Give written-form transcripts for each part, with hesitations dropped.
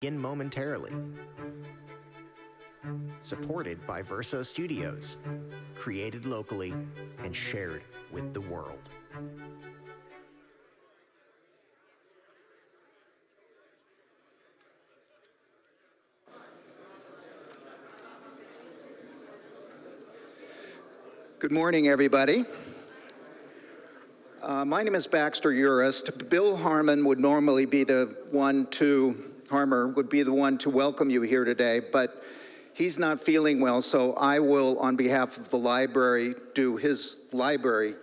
In momentarily. Supported by Verso Studios, created locally and shared with the world. Good morning, everybody. My name is Baxter Urist. Bill Harmon would normally be the one to welcome you here today, but he's not feeling well, so I will, on behalf of the library, do his library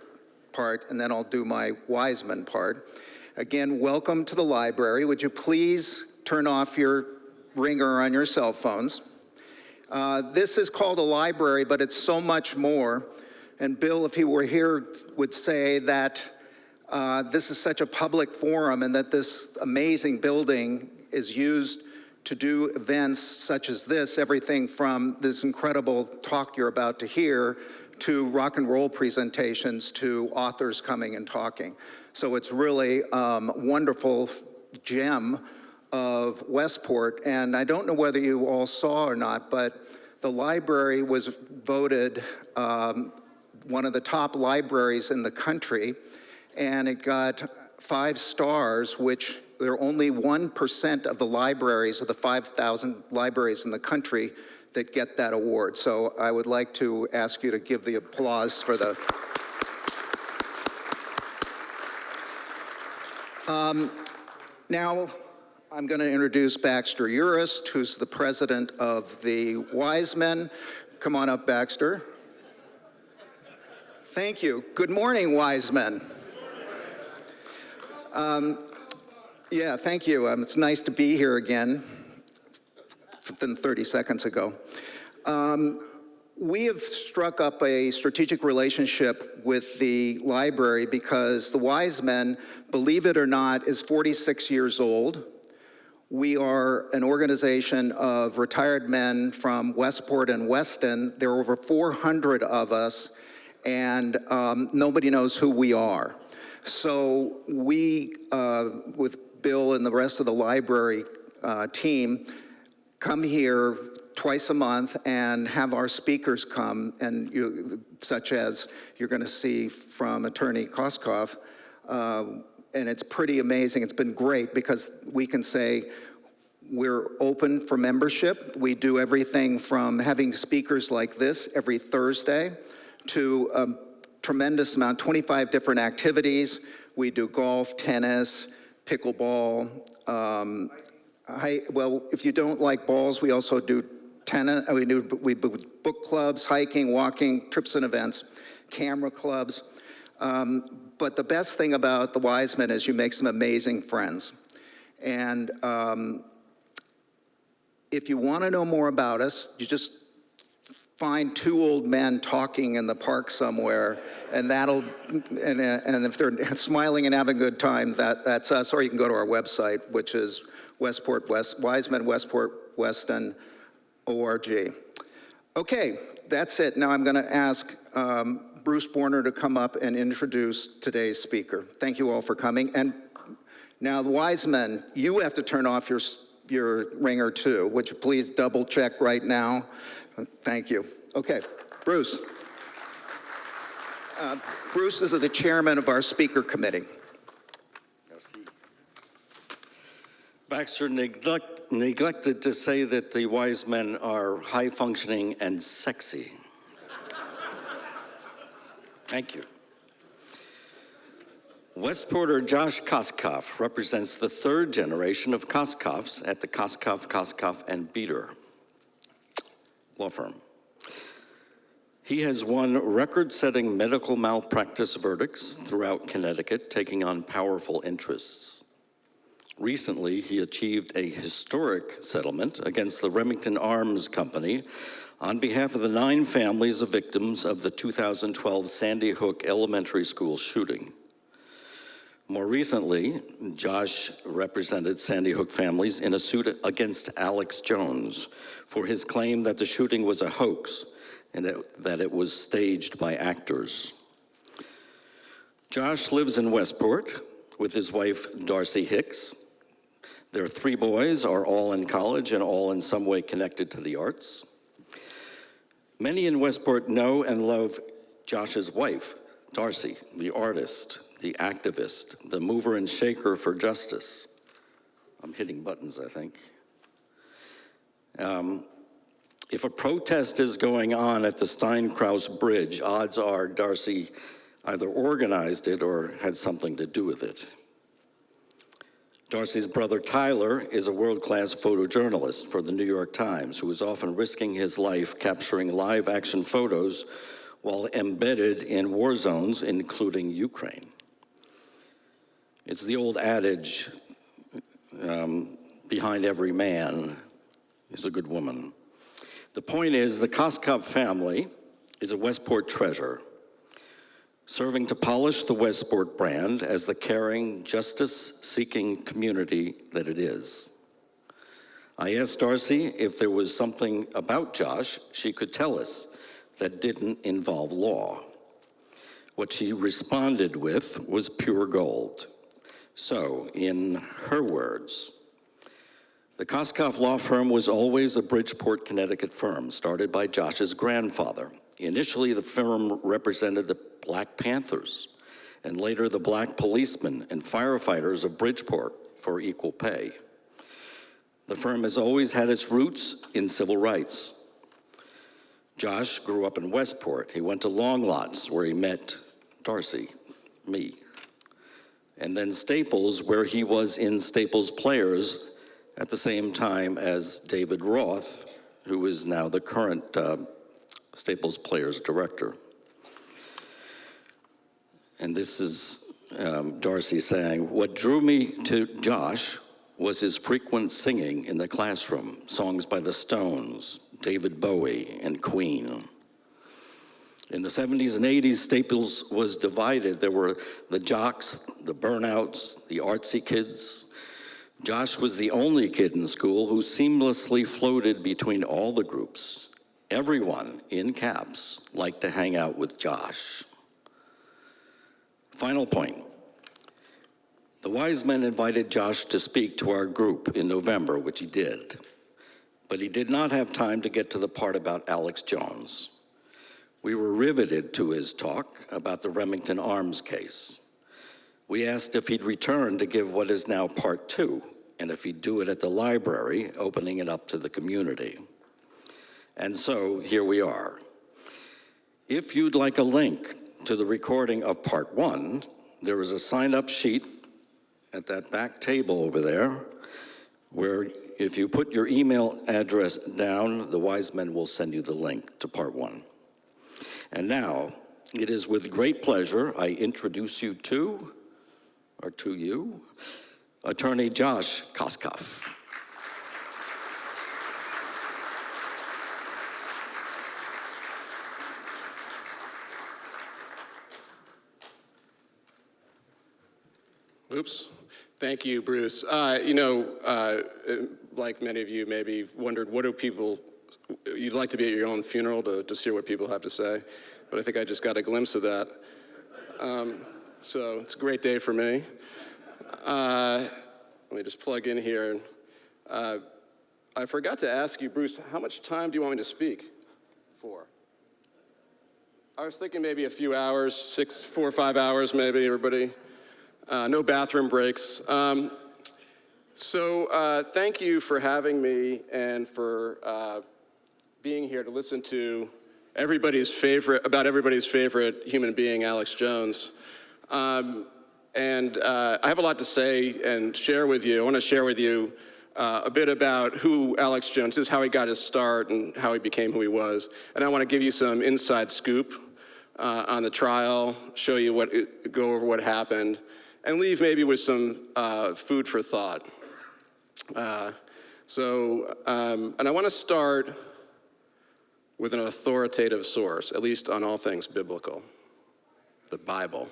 part, and then I'll do my Wiseman part. Again, welcome to the library. Would you please turn off your ringer on your cell phones? This is called a library, but it's so much more. And Bill, if he were here, would say that this is such a public forum and that this amazing building is used to do events such as this, everything from this incredible talk you're about to hear to rock and roll presentations to authors coming and talking. So it's really a wonderful gem of Westport. And I don't know whether you all saw or not, but the library was voted one of the top libraries in the country, and it got 5 stars, which there are only 1% of the libraries, of the 5,000 libraries in the country, that get that award. So I would like to ask you to give the applause for the... Now, I'm going to introduce Baxter Urist, who's the president of the Wiseman. Come on up, Baxter. Thank you. Good morning, Wiseman. Yeah, thank you. It's nice to be here again, than 30 seconds ago. We have struck up a strategic relationship with the library because the Wiseman, believe it or not, is 46 years old. We are an organization of retired men from Westport and Weston. There are over 400 of us, and nobody knows who we are. So we, with Bill and the rest of the library team, come here twice a month and have our speakers come, and such as you're going to see from Attorney Koskoff, and it's pretty amazing. It's been great because we can say we're open for membership. We do everything from having speakers like this every Thursday to a tremendous amount, 25 different activities. We do golf, tennis, pickleball. Well, if you don't like balls, we also do tennis. We do book clubs, hiking, walking, trips and events, camera clubs. But the best thing about the Wiseman is you make some amazing friends. And if you want to know more about us, you just find 2 old men talking in the park somewhere, and that'll, and if they're smiling and having a good time, that's us. Or you can go to our website, which is Wiseman Westport Weston org. Okay, that's it. Now I'm going to ask Bruce Borner to come up and introduce today's speaker. Thank you all for coming. And now the Wiseman, you have to turn off your ringer too. Would you please double check right now? Thank you. Okay, Bruce. Bruce is the chairman of our speaker committee. Merci. Baxter neglected to say that the Wisemen are high-functioning and sexy. Thank you. Westporter Josh Koskoff represents the 3rd generation of Koskoffs at the Koskoff, and Beater law firm. He has won record-setting medical malpractice verdicts throughout Connecticut, taking on powerful interests. Recently, he achieved a historic settlement against the Remington Arms Company on behalf of the 9 families of victims of the 2012 Sandy Hook Elementary School shooting. More recently, Josh represented Sandy Hook families in a suit against Alex Jones for his claim that the shooting was a hoax and that it was staged by actors. Josh lives in Westport with his wife, Darcy Hicks. Their 3 boys are all in college and all in some way connected to the arts. Many in Westport know and love Josh's wife, Darcy, the artist, the activist, the mover and shaker for justice. I'm hitting buttons, I think. If a protest is going on at the Steinkraus Bridge, odds are Darcy either organized it or had something to do with it. Darcy's brother Tyler is a world-class photojournalist for the New York Times who is often risking his life capturing live-action photos while embedded in war zones, including Ukraine. It's the old adage, behind every man is a good woman. The point is, the Koskoff family is a Westport treasure, serving to polish the Westport brand as the caring, justice-seeking community that it is. I asked Darcy if there was something about Josh she could tell us that didn't involve law. What she responded with was pure gold. So, in her words, the Koskoff law firm was always a Bridgeport, Connecticut firm started by Josh's grandfather. Initially, the firm represented the Black Panthers, and later the Black policemen and firefighters of Bridgeport for equal pay. The firm has always had its roots in civil rights. Josh grew up in Westport. He went to Long Lots, where he met Darcy, me, and then Staples, where he was in Staples Players at the same time as David Roth, who is now the current Staples Players director. And this is Darcy saying, "What drew me to Josh was his frequent singing in the classroom, songs by the Stones, David Bowie, and Queen. In the 70s and 80s, Staples was divided. There were the jocks, the burnouts, the artsy kids. Josh was the only kid in school who seamlessly floated between all the groups. Everyone, in caps, liked to hang out with Josh." Final point. The wise men invited Josh to speak to our group in November, which he did. But he did not have time to get to the part about Alex Jones. We were riveted to his talk about the Remington Arms case. We asked if he'd return to give what is now part 2, and if he'd do it at the library, opening it up to the community. And so here we are. If you'd like a link to the recording of part 1, there is a sign-up sheet at that back table over there, where if you put your email address down, the wise men will send you the link to part 1. And now, it is with great pleasure I introduce you to you, Attorney Josh Koskoff. Oops. Thank you, Bruce. Like many of you maybe wondered, what do people, you'd like to be at your own funeral to hear what people have to say, but I think I just got a glimpse of that. So it's a great day for me. Let me just plug in here. I forgot to ask you, Bruce, how much time do you want me to speak for? I was thinking maybe a few hours, 4 or 5 hours maybe, everybody. No bathroom breaks. So thank you for having me and for being here to listen to everybody's favorite human being, Alex Jones. I have a lot to say and share with you. I want to share with you a bit about who Alex Jones is, how he got his start, and how he became who he was. And I want to give you some inside scoop on the trial, show you go over what happened, and leave maybe with some food for thought. And I want to start with an authoritative source, at least on all things biblical, the Bible,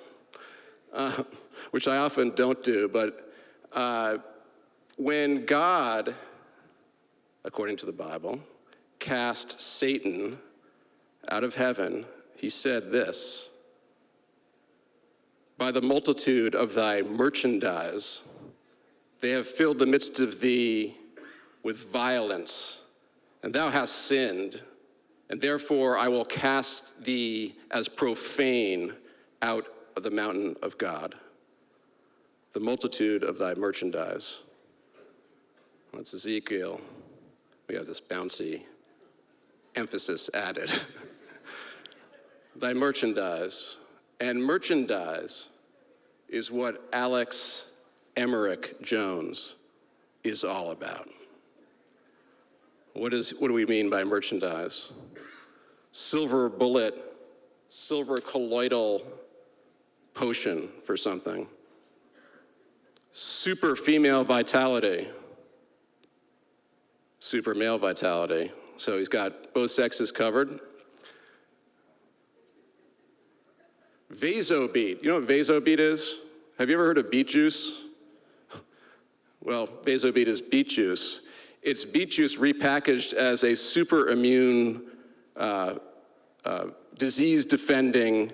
which I often don't do, but when God, according to the Bible, cast Satan out of heaven, he said this: "By the multitude of thy merchandise They have filled the midst of thee with violence, and thou hast sinned, and therefore I will cast thee as profane out of the mountain of God. The multitude of thy merchandise. That's Ezekiel. We have this bouncy emphasis added. Thy merchandise. And merchandise is what Alex Emmerich Jones is all about. What do we mean by merchandise? Silver bullet, silver colloidal potion for something. Super female vitality, super male vitality. So he's got both sexes covered. Vasobeat. You know what Vasobeat is? Have you ever heard of beet juice? Well, Vasobeat is beet juice. It's beet juice repackaged as a super immune, disease-defending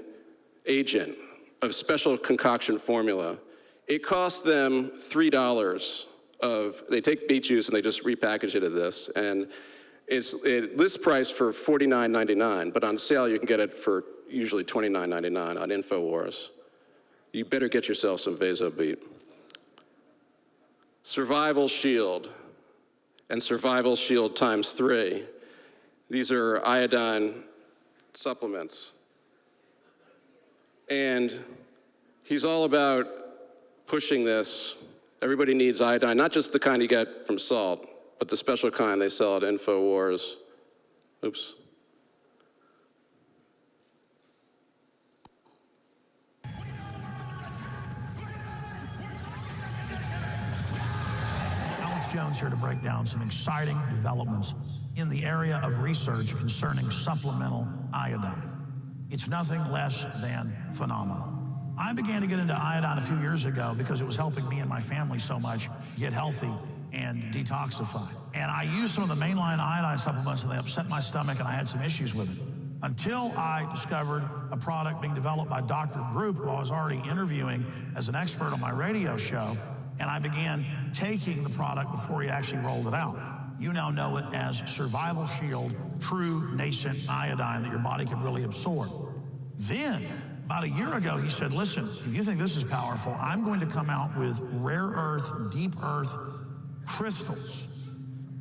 agent of special concoction formula. It costs them $3 they take beet juice and they just repackage it as this. And it list price for $49.99, but on sale you can get it for usually $29.99 on InfoWars. You better get yourself some Vasobeat. Survival Shield and Survival Shield ×3. These are iodine supplements. And he's all about pushing this. Everybody needs iodine, not just the kind you get from salt, but the special kind they sell at InfoWars. Oops. Alex Jones here to break down some exciting developments in the area of research concerning supplemental iodine. It's nothing less than phenomenal. I began to get into iodine a few years ago because it was helping me and my family so much get healthy and detoxify. And I used some of the mainline iodine supplements and they upset my stomach and I had some issues with it. Until I discovered a product being developed by Dr. Group, who I was already interviewing as an expert on my radio show, and I began taking the product before he actually rolled it out. You now know it as Survival Shield True Nascent Iodine that your body can really absorb. Then, about a year ago, he said, listen, if you think this is powerful, I'm going to come out with rare earth, deep earth crystals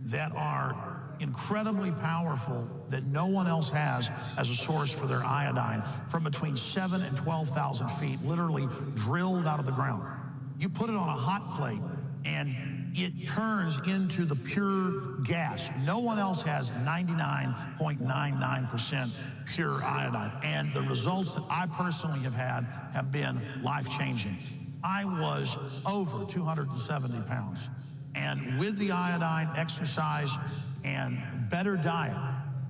that are incredibly powerful that no one else has as a source for their iodine from between 7,000 and 12,000 feet, literally drilled out of the ground. You put it on a hot plate and it turns into the pure gas. No one else has 99.99% pure iodine. And the results that I personally have had have been life-changing. I was over 270 pounds. And with the iodine, exercise, and better diet,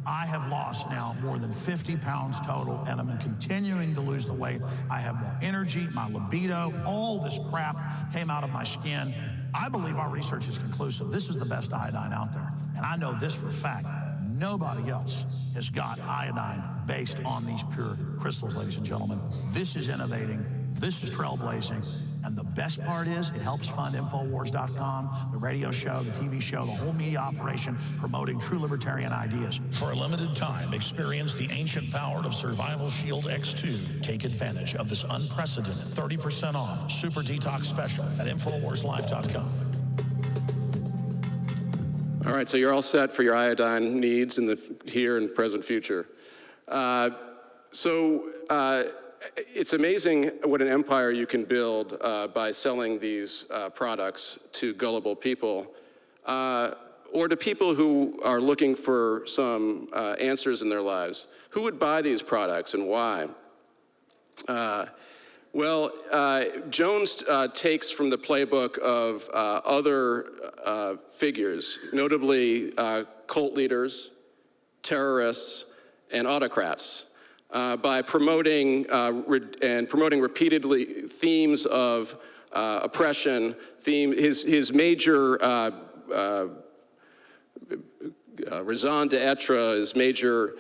I have lost now more than 50 pounds total, and I'm continuing to lose the weight. I have more energy, my libido, all this crap came out of my skin. I believe our research is conclusive. This is the best iodine out there. And I know this for a fact. Nobody else has got iodine based on these pure crystals, ladies and gentlemen. This is innovating. This is trailblazing. And the best part is it helps fund Infowars.com, the radio show, the TV show, the whole media operation promoting true libertarian ideas. For a limited time, experience the ancient power of Survival Shield X2. Take advantage of this unprecedented 30% off Super Detox special at InfoWarsLive.com. All right, so you're all set for your iodine needs in the here and present future. It's amazing what an empire you can build by selling these products to gullible people or to people who are looking for some answers in their lives. Who would buy these products and why? Jones takes from the playbook of other figures, notably cult leaders, terrorists, and autocrats. By promoting repeatedly themes of oppression, his major raison d'etre, his major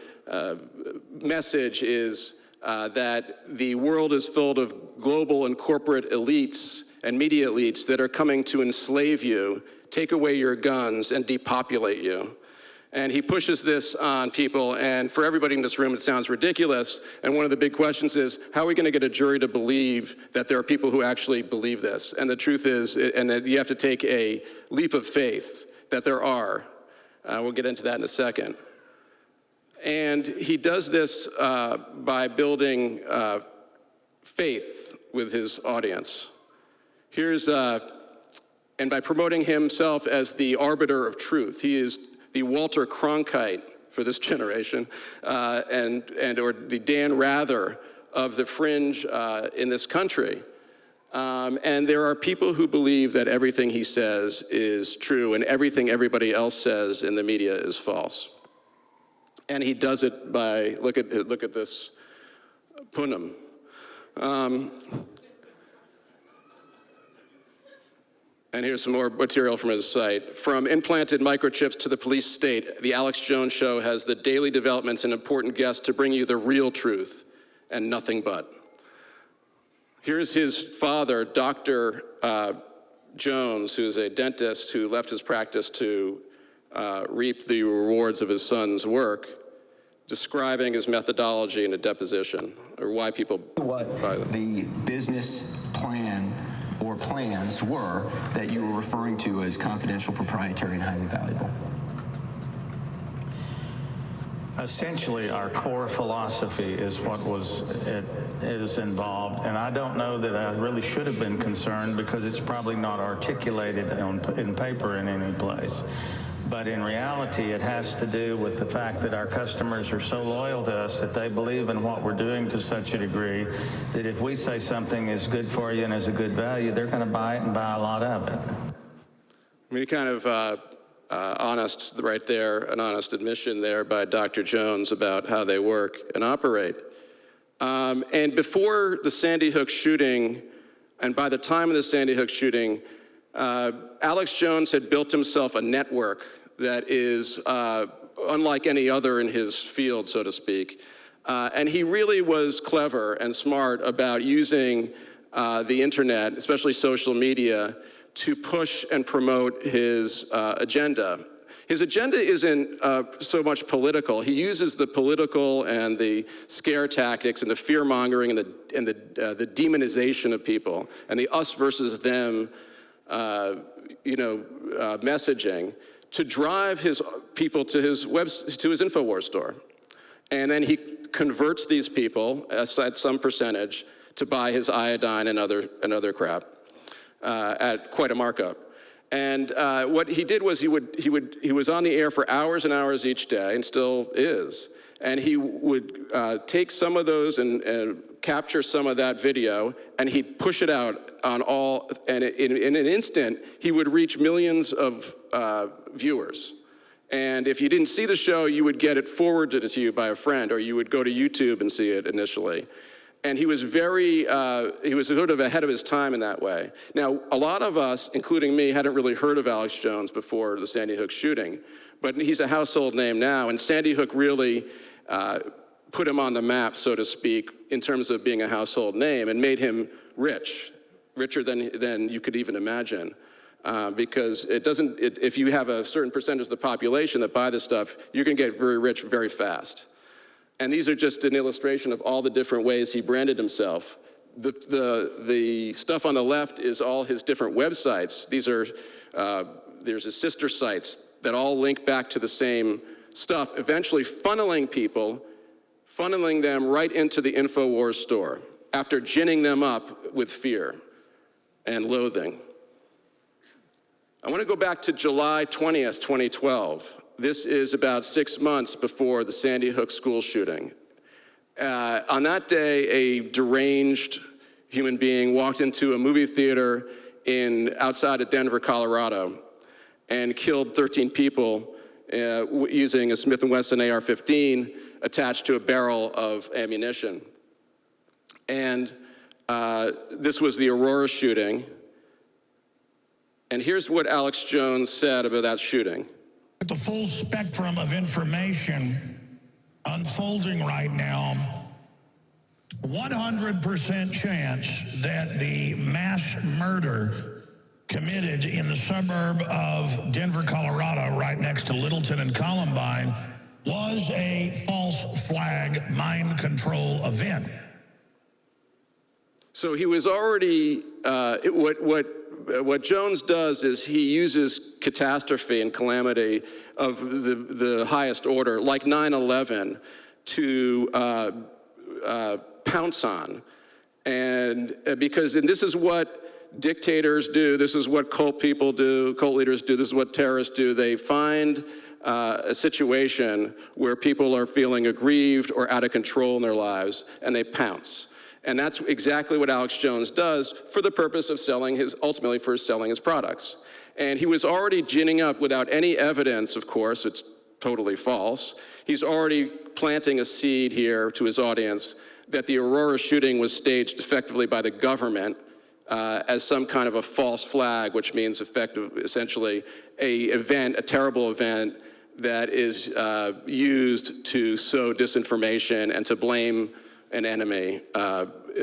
message is that the world is filled of global and corporate elites and media elites that are coming to enslave you, take away your guns, and depopulate you. And he pushes this on people, and for everybody in this room, it sounds ridiculous. And one of the big questions is, how are we going to get a jury to believe that there are people who actually believe this? And the truth is, and that you have to take a leap of faith that there are. We'll get into that in a second. And he does this by building faith with his audience. And by promoting himself as the arbiter of truth. He is the Walter Cronkite for this generation, or the Dan Rather of the fringe in this country. And there are people who believe that everything he says is true and everything everybody else says in the media is false. And he does it by, look at this Punam. And here's some more material from his site. From implanted microchips to the police state, the Alex Jones Show has the daily developments and important guests to bring you the real truth and nothing but. Here's his father, Dr. Jones, who's a dentist who left his practice to reap the rewards of his son's work, describing his methodology in a deposition, or why people buy them. The business plan or plans were that you were referring to as confidential, proprietary, and highly valuable? Essentially, our core philosophy is what is involved, and I don't know that I really should have been concerned because it's probably not articulated in paper in any place. But in reality, it has to do with the fact that our customers are so loyal to us that they believe in what we're doing to such a degree that if we say something is good for you and is a good value, they're going to buy it and buy a lot of it. I mean, kind of honest right there, an honest admission there by Dr. Jones about how they work and operate. And before the Sandy Hook shooting, and by the time of the Sandy Hook shooting, Alex Jones had built himself a network that is unlike any other in his field, so to speak. And he really was clever and smart about using the internet, especially social media, to push and promote his agenda. His agenda isn't so much political. He uses the political and the scare tactics and the fear-mongering and the demonization of people and the us versus them messaging to drive his people to his InfoWars store. And then he converts these people at some percentage to buy his iodine and other crap at quite a markup. And what he did was he was on the air for hours and hours each day, and still is. And he would take some of those and capture some of that video, and he'd push it out on all, and in an instant, he would reach millions of viewers. And if you didn't see the show, you would get it forwarded to you by a friend, or you would go to YouTube and see it initially. And he was he was sort of ahead of his time in that way. Now, a lot of us, including me, hadn't really heard of Alex Jones before the Sandy Hook shooting, but he's a household name now, and Sandy Hook really put him on the map, so to speak, in terms of being a household name, and made him richer than you could even imagine. Because if you have a certain percentage of the population that buy this stuff, you're gonna get very rich very fast. And these are just an illustration of all the different ways he branded himself. The stuff on the left is all his different websites. There's his sister sites that all link back to the same stuff, eventually funneling them right into the InfoWars store after ginning them up with fear and loathing. I want to go back to July 20th, 2012. This is about 6 months before the Sandy Hook school shooting. On that day, a deranged human being walked into a movie theater outside of Denver, Colorado, and killed 13 people using a Smith & Wesson AR-15 attached to a barrel of ammunition. And this was the Aurora shooting. And here's what Alex Jones said about that shooting. The full spectrum of information unfolding right now 100% chance that the mass murder committed in the suburb of Denver, Colorado, right next to Littleton and Columbine, was a false flag mind control event. So he was already, what Jones does is he uses catastrophe and calamity of the highest order, like 9/11, to pounce on. And because, and this is what dictators do, this is what cult people do, cult leaders do, this is what terrorists do. They find a situation where people are feeling aggrieved or out of control in their lives, and they pounce. And that's exactly what Alex Jones does for the purpose of ultimately for selling his products. And he was already ginning up without any evidence, of course, it's totally false. He's already planting a seed here to his audience that the Aurora shooting was staged effectively by the government as some kind of a false flag, which means essentially a terrible event that is used to sow disinformation and to blame an enemy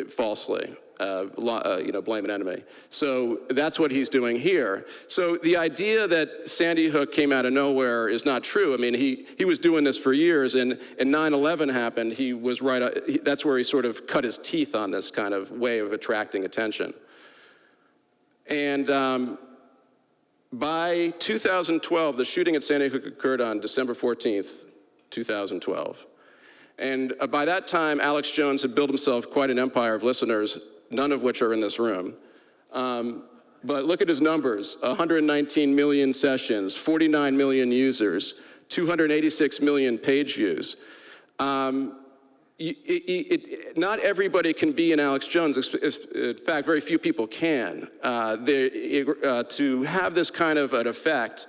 falsely, blame an enemy. So that's what he's doing here. So the idea that Sandy Hook came out of nowhere is not true. I mean, he was doing this for years, and 9/11 happened. He was that's where he sort of cut his teeth on this kind of way of attracting attention. And by 2012, the shooting at Sandy Hook occurred on December 14th, 2012. And by that time, Alex Jones had built himself quite an empire of listeners, none of which are in this room. But look at his numbers: 119 million sessions, 49 million users, 286 million page views. Not everybody can be an Alex Jones. In fact, very few people can. To have this kind of an effect,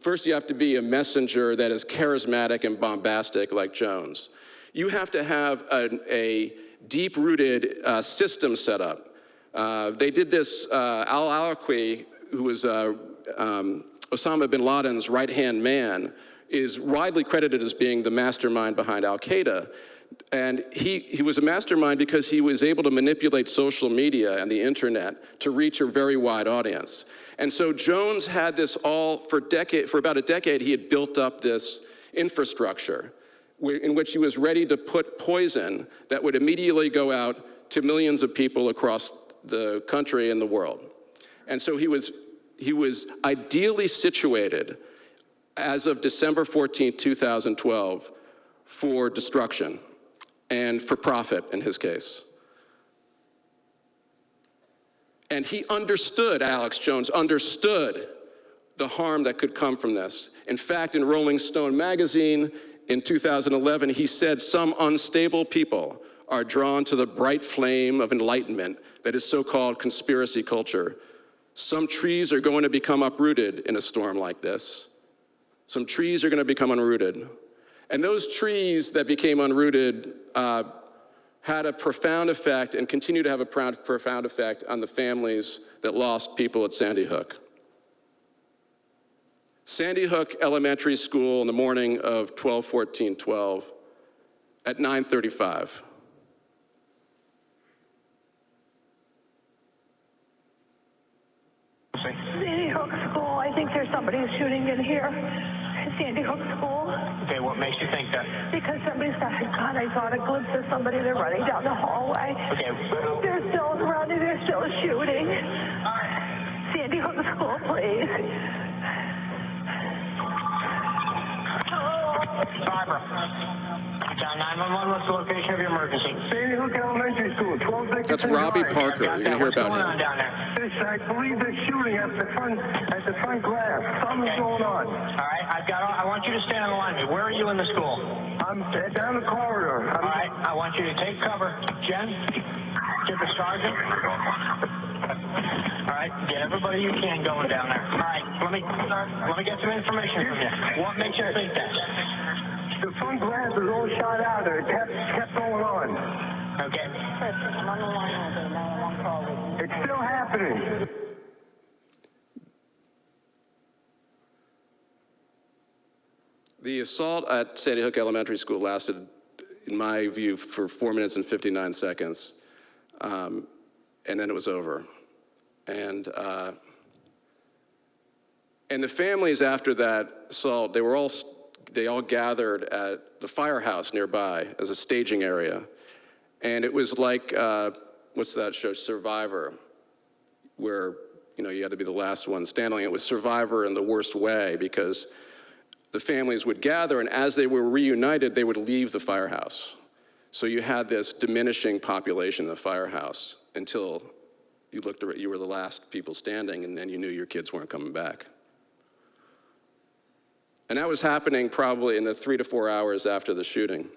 first you have to be a messenger that is charismatic and bombastic like Jones. You have to have a deep-rooted system set up. They did this, al-Awlaki, who was Osama bin Laden's right-hand man, is widely credited as being the mastermind behind Al-Qaeda. And he was a mastermind because he was able to manipulate social media and the internet to reach a very wide audience. And so Jones had this all for about a decade, he had built up this infrastructure in which he was ready to put poison that would immediately go out to millions of people across the country and the world. And so he was ideally situated as of December 14, 2012, for destruction and for profit in his case. And he understood, Alex Jones understood the harm that could come from this. In fact, in Rolling Stone magazine in 2011, he said, "Some unstable people are drawn to the bright flame of enlightenment that is so-called conspiracy culture. Some trees are going to become uprooted in a storm like this. Some trees are going to become unrooted." And those trees that became unrooted had a profound effect and continue to have a profound effect on the families that lost people at Sandy Hook. Sandy Hook Elementary School in the morning of 12/14/12 at 9:35. Sandy Hook School, I think there's somebody shooting in here. Sandy Hook School. Okay, what makes you think that? Because somebody's got a gun. I saw a glimpse of somebody. They're running down the hallway. Okay. They're still running. They're still shooting. Sandy Hook School, please. Barbara. Down 911, what's the location of your emergency? Sandy Hook Elementary School, 12 Dickinson That's Robbie Drive. Parker. You're gonna hear What's about going on him. down there? I believe they're shooting at the front glass. Something's going on. All right, I want you to stand on the line. Where are you in the school? I'm down the corridor. All right, I want you to take cover. Jen, get the sergeant. All right, get everybody you can going down there. All right, let me get some information from you. What makes you think that? The front glass was all shot out. It kept going on. Okay. I'm on the line with a 911 call. It's still happening. The assault at Sandy Hook Elementary School lasted in my view, for 4 minutes and 59 seconds. And then it was over. And the families after that assault, they all gathered at the firehouse nearby as a staging area. And it was like, what's that show, Survivor, where you had to be the last one standing. It was Survivor in the worst way, because the families would gather, and as they were reunited, they would leave the firehouse. So you had this diminishing population in the firehouse until you were the last people standing, and then you knew your kids weren't coming back. And that was happening probably in the 3 to 4 hours after the shooting.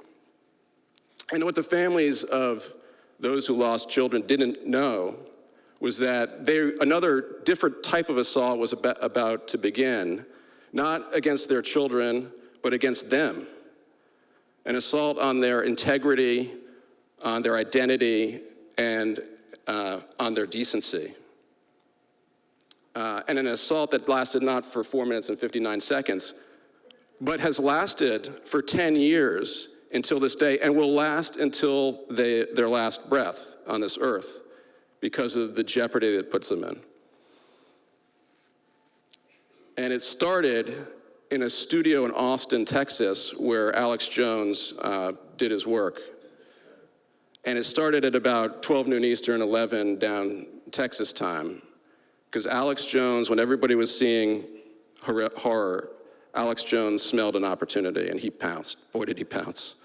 And what the families of those who lost children didn't know was that another different type of assault was about to begin, not against their children, but against them. An assault on their integrity, on their identity, and on their decency. And an assault that lasted not for 4 minutes and 59 seconds, but has lasted for 10 years until this day, and will last until their last breath on this earth because of the jeopardy that it puts them in. And it started in a studio in Austin, Texas, where Alex Jones did his work. And it started at about 12 noon Eastern, 11 down Texas time. Because Alex Jones, when everybody was seeing horror, Alex Jones smelled an opportunity and he pounced. Boy, did he pounce.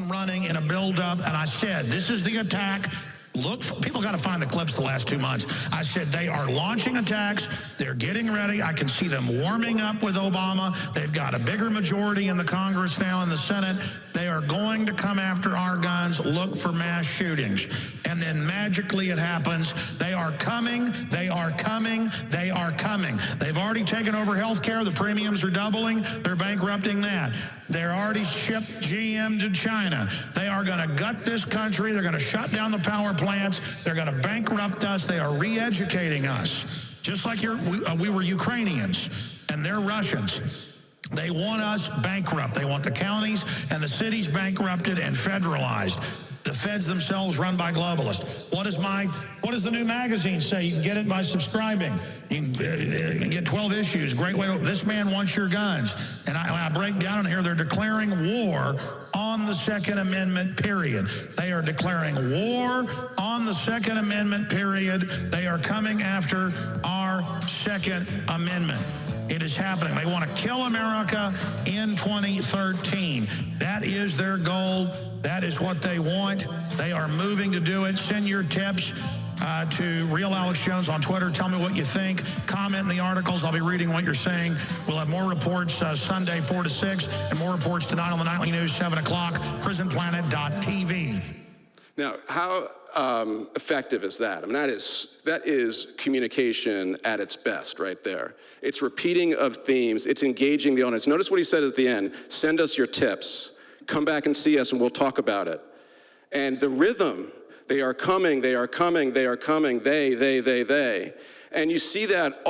Running in a build-up, and I said, this is the attack. Look, people got to find the clips the last 2 months. I said, they are launching attacks. They're getting ready. I can see them warming up with Obama. They've got a bigger majority in the Congress now, in the Senate. They are going to come after our guns, look for mass shootings. And then magically it happens. They are coming, they are coming, they are coming. They've already taken over health care. The premiums are doubling. They're bankrupting that. They're already shipped GM to China. They are going to gut this country. They're going to shut down the power plants. They're going to bankrupt us. They are re-educating us. Just like we were Ukrainians and they're Russians. They want us bankrupt. They want the counties and the cities bankrupted and federalized. The feds themselves run by globalists. What does the new magazine say? You can get it by subscribing. You can get 12 issues. Great way. This man wants your guns. And I break down here, they're declaring war on the Second Amendment, period. They are declaring war on the Second Amendment, period. They are coming after our Second Amendment. It is happening. They want to kill America in 2013. That is their goal. That is what they want. They are moving to do it. Send your tips to Real Alex Jones on Twitter. Tell me what you think. Comment in the articles. I'll be reading what you're saying. We'll have more reports Sunday 4 to 6 and more reports tonight on the Nightly News 7 o'clock, prisonplanet.tv. Now, how effective is that? I mean, that is communication at its best right there. It's repeating of themes. It's engaging the audience. Notice what he said at the end. Send us your tips. Come back and see us and we'll talk about it. And the rhythm, they are coming, they are coming, they are coming, they. And you see that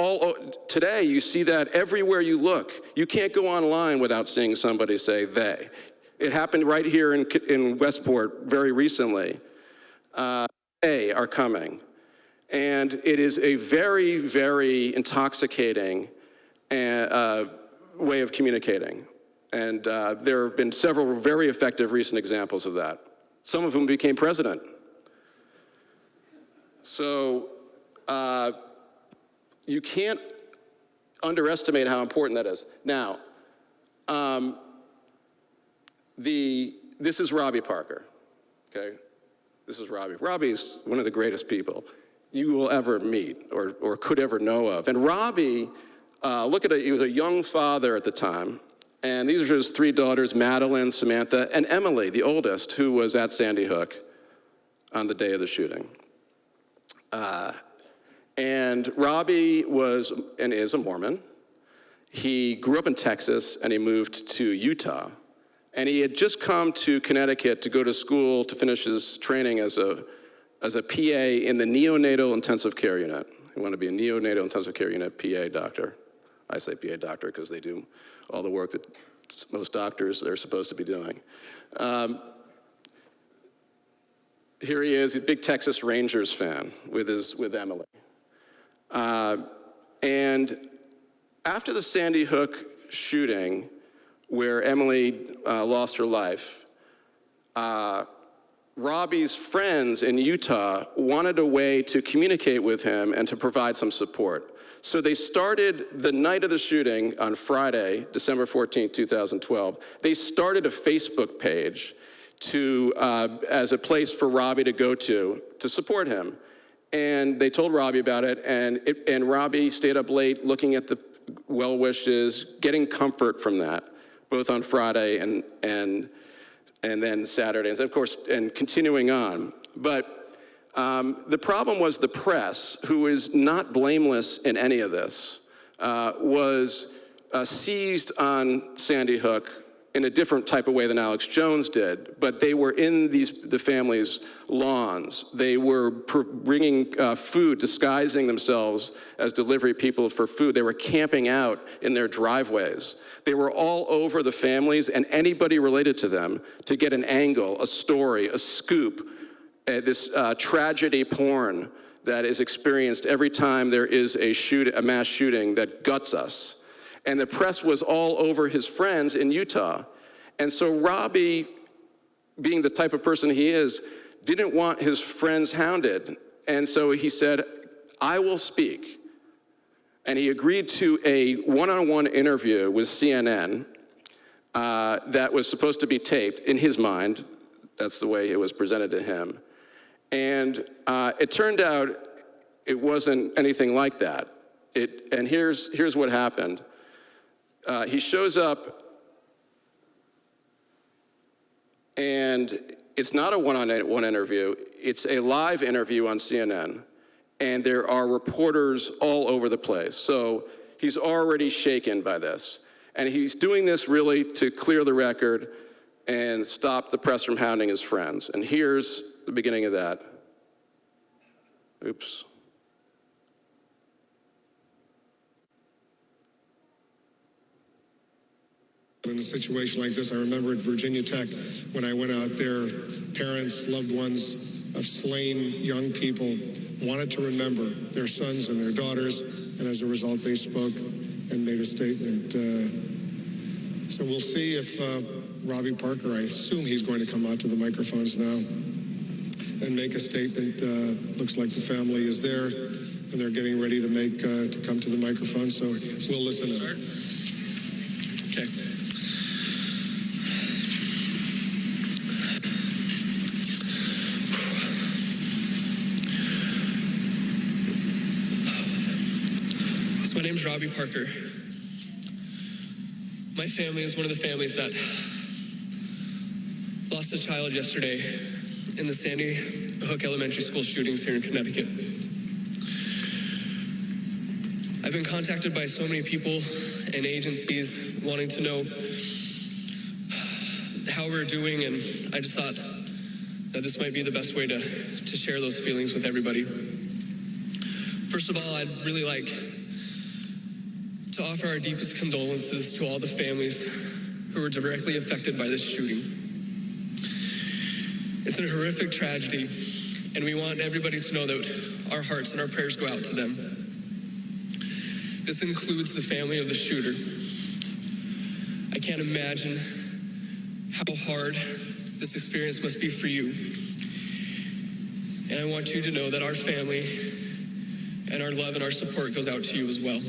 today, you see that everywhere you look. You can't go online without seeing somebody say they. It happened right here in Westport very recently. They are coming. And it is a very, very intoxicating way of communicating. And there have been several very effective recent examples of that, some of whom became president. So you can't underestimate how important that is. Now, this is Robbie Parker, okay? This is Robbie. Robbie's one of the greatest people you will ever meet or could ever know of. And Robbie, he was a young father at the time. And these are his 3 daughters, Madeline, Samantha, and Emily, the oldest, who was at Sandy Hook on the day of the shooting. And Robbie was and is a Mormon. He grew up in Texas and he moved to Utah. And he had just come to Connecticut to go to school to finish his training as a PA in the neonatal intensive care unit. He wanted to be a neonatal intensive care unit PA doctor I say PA doctor because they do all the work that most doctors are supposed to be doing. Here he is, a big Texas Rangers fan with Emily. And after the Sandy Hook shooting, where Emily lost her life, Robbie's friends in Utah wanted a way to communicate with him and to provide some support. So they started the night of the shooting on Friday, December 14th, 2012. They started a Facebook page as a place for Robbie to go to support him. And they told Robbie about it, and Robbie stayed up late looking at the well wishes, getting comfort from that, both on Friday and then Saturday, and of course, and continuing on. But the problem was the press, who is not blameless in any of this, was seized on Sandy Hook in a different type of way than Alex Jones did, but they were in the family's lawns. They were bringing food, disguising themselves as delivery people for food. They were camping out in their driveways. They were all over the families and anybody related to them to get an angle, a story, a scoop, this tragedy porn that is experienced every time there is a mass shooting that guts us. And the press was all over his friends in Utah. And so Robbie, being the type of person he is, didn't want his friends hounded. And so he said, I will speak. And he agreed to a one-on-one interview with CNN that was supposed to be taped in his mind. That's the way it was presented to him. And it turned out it wasn't anything like that. And here's what happened. He shows up, and it's not a one-on-one interview. It's a live interview on CNN, and there are reporters all over the place. So he's already shaken by this. And he's doing this really to clear the record and stop the press from hounding his friends. And here's the beginning of that. Oops. In a situation like this, I remember at Virginia Tech when I went out there, parents, loved ones of slain young people wanted to remember their sons and their daughters, and as a result, they spoke and made a statement. So we'll see if Robbie Parker, I assume he's going to come out to the microphones now and make a statement. Looks like the family is there, and they're getting ready to come to the microphone, so we'll listen in. Okay. So my name's Robbie Parker. My family is one of the families that lost a child yesterday in the Sandy Hook Elementary School shootings here in Connecticut. I've been contacted by so many people and agencies wanting to know how we're doing, and I just thought that this might be the best way to share those feelings with everybody. First of all, I'd really like to offer our deepest condolences to all the families who were directly affected by this shooting. It's a horrific tragedy, and we want everybody to know that our hearts and our prayers go out to them. This includes the family of the shooter. I can't imagine how hard this experience must be for you. And I want you to know that our family and our love and our support goes out to you as well.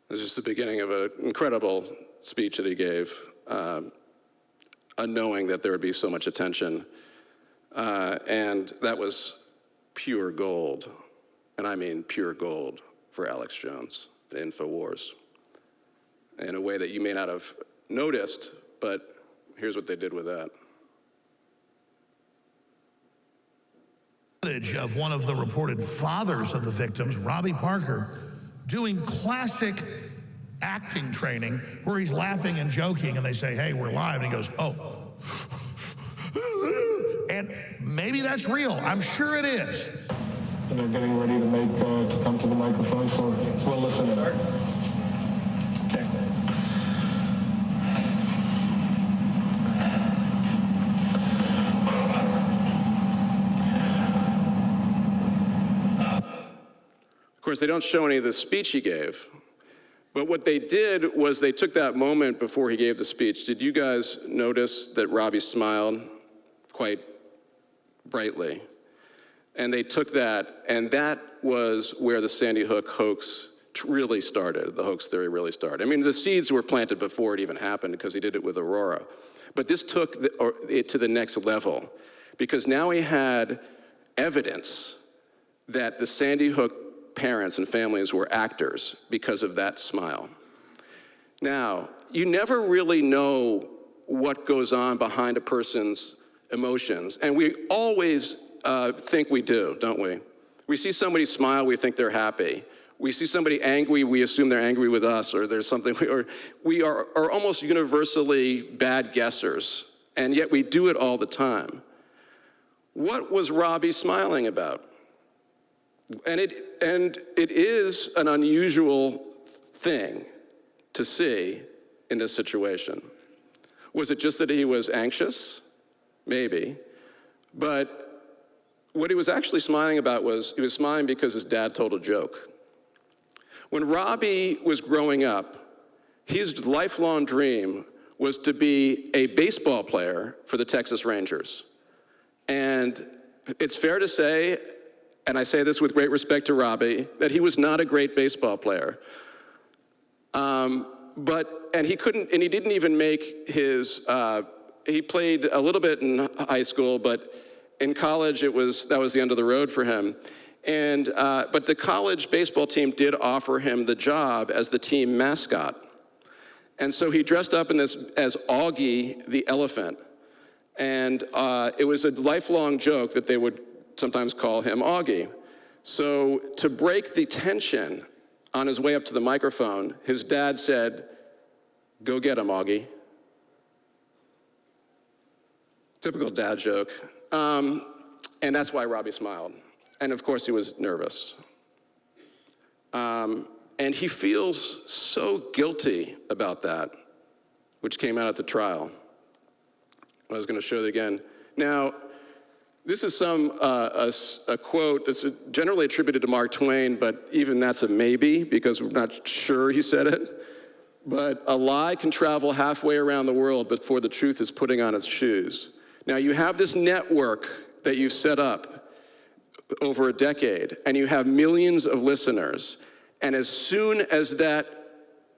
This is the beginning of an incredible speech that he gave, unknowing that there would be so much attention. And that was pure gold. And I mean pure gold for Alex Jones at InfoWars. In a way that you may not have noticed, but here's what they did with that. Footage of one of the reported fathers of the victims, Robbie Parker, doing classic acting training where he's laughing and joking and they say, hey, we're live. And he goes, oh. And maybe that's real. I'm sure it is. and they're getting ready to come to the microphone, so we'll listen in. Okay. Of course, they don't show any of the speech he gave. But what they did was they took that moment before he gave the speech. Did you guys notice that Robbie smiled quite brightly? And they took that, and that was where the Sandy Hook hoax really started, the hoax theory really started. I mean, the seeds were planted before it even happened because he did it with Aurora. But this took it to the next level because now he had evidence that the Sandy Hook parents and families were actors because of that smile. Now, you never really know what goes on behind a person's emotions, and we always think we do, don't we? We see somebody smile, we think they're happy. We see somebody angry, we assume they're angry with us, or there's something, or we are almost universally bad guessers, and yet we do it all the time. What was Robbie smiling about? And it is an unusual thing to see in this situation. Was it just that he was anxious? Maybe. But what he was actually smiling about was he was smiling because his dad told a joke. When Robbie was growing up, his lifelong dream was to be a baseball player for the Texas Rangers. And it's fair to say, and I say this with great respect to Robbie, that he was not a great baseball player. He didn't even make his, he played a little bit in high school, but in college that was the end of the road for him. But the college baseball team did offer him the job as the team mascot. And so he dressed up as Augie the elephant. And it was a lifelong joke that they would sometimes call him Augie. So to break the tension on his way up to the microphone, his dad said, "Go get him, Augie." Typical dad joke. And that's why Robbie smiled. And of course he was nervous. And he feels so guilty about that, which came out at the trial. I was going to show it again. Now, this is a quote that's generally attributed to Mark Twain, but even that's a maybe because we're not sure he said it. But a lie can travel halfway around the world before the truth is putting on its shoes. Now you have this network that you've set up over a decade, and you have millions of listeners. And as soon as that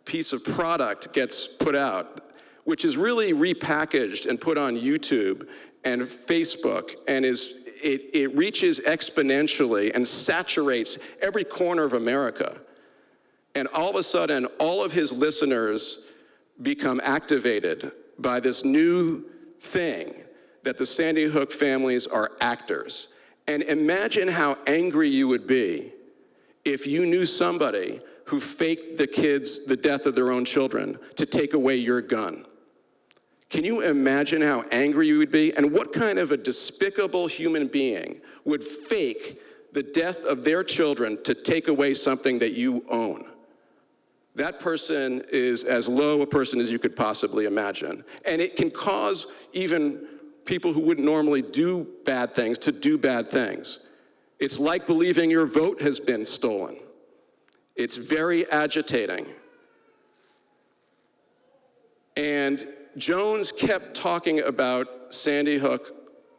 piece of product gets put out, which is really repackaged and put on YouTube and Facebook, and it reaches exponentially and saturates every corner of America. And all of a sudden, all of his listeners become activated by this new thing that the Sandy Hook families are actors. And imagine how angry you would be if you knew somebody who faked the death of their own children to take away your gun. Can you imagine how angry you would be? And what kind of a despicable human being would fake the death of their children to take away something that you own? That person is as low a person as you could possibly imagine. And it can cause even people who wouldn't normally do bad things to do bad things. It's like believing your vote has been stolen. It's very agitating. And Jones kept talking about Sandy Hook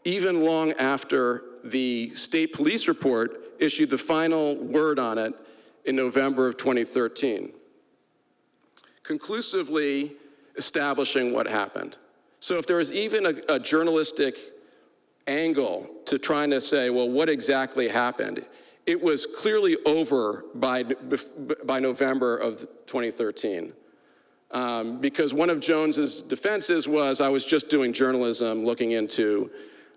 even long after the state police report issued the final word on it in November of 2013, conclusively establishing what happened. So if there is even a journalistic angle to trying to say, well, what exactly happened, it was clearly over by November of 2013. Because one of Jones's defenses was, I was just doing journalism looking into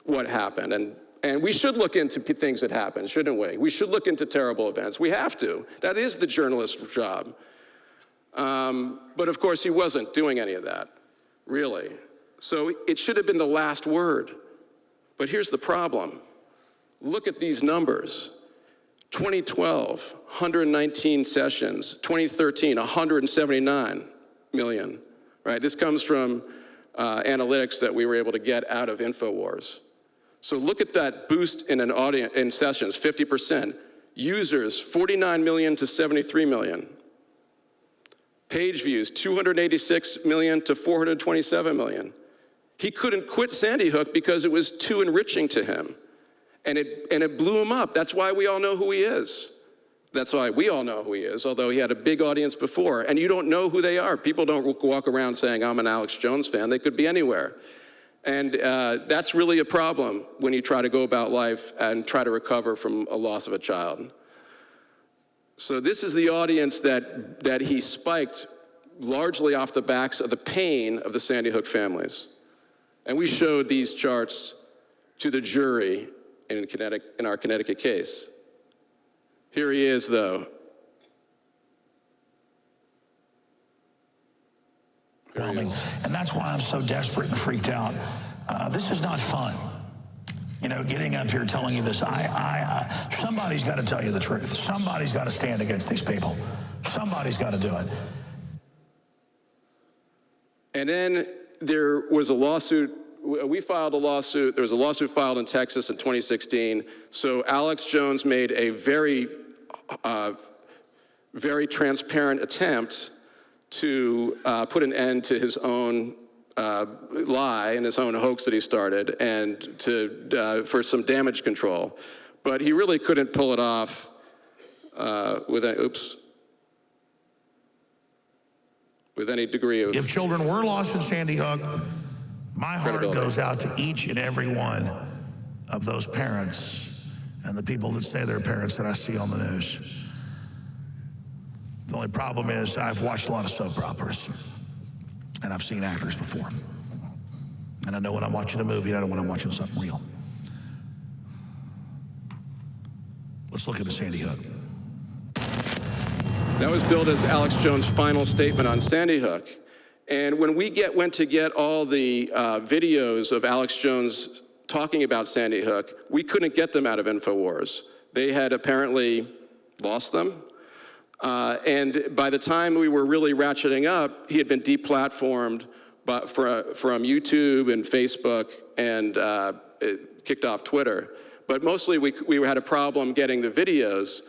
what happened. And we should look into things that happened, shouldn't we? We should look into terrible events. We have to. That is the journalist's job. But of course, he wasn't doing any of that, really. So it should have been the last word. But here's the problem. Look at these numbers. 2012, 119 sessions. 2013, 179 million, right? This comes from analytics that we were able to get out of InfoWars. So look at that boost in an audience, in sessions, 50%. Users, 49 million to 73 million. Page views, 286 million to 427 million. He couldn't quit Sandy Hook because it was too enriching to him. And it blew him up. That's why we all know who he is. That's why we all know who he is, although he had a big audience before. And you don't know who they are. People don't walk around saying, I'm an Alex Jones fan. They could be anywhere. And that's really a problem when you try to go about life and try to recover from a loss of a child. So this is the audience that he spiked largely off the backs of the pain of the Sandy Hook families. And we showed these charts to the jury in our Connecticut case. Here he is, though. And that's why I'm so desperate and freaked out. This is not fun. You know, getting up here telling you this, somebody's got to tell you the truth. Somebody's got to stand against these people. Somebody's got to do it. And then there was a lawsuit. We filed a lawsuit. There was a lawsuit filed in Texas in 2016. So Alex Jones made a very transparent attempt to put an end to his own lie and his own hoax that he started, and for some damage control. But he really couldn't pull it off with any degree of... If children were lost in Sandy Hook, my heart goes out to each and every one of those parents and the people that say they're parents that I see on the news. The only problem is I've watched a lot of soap operas, and I've seen actors before. And I know when I'm watching a movie, and I know when I'm watching something real. Let's look at the Sandy Hook. That was billed as Alex Jones' final statement on Sandy Hook. And when we went to get all the videos of Alex Jones talking about Sandy Hook, we couldn't get them out of InfoWars. They had apparently lost them. And by the time we were really ratcheting up, he had been deplatformed from YouTube and Facebook, and it kicked off Twitter. But mostly we had a problem getting the videos.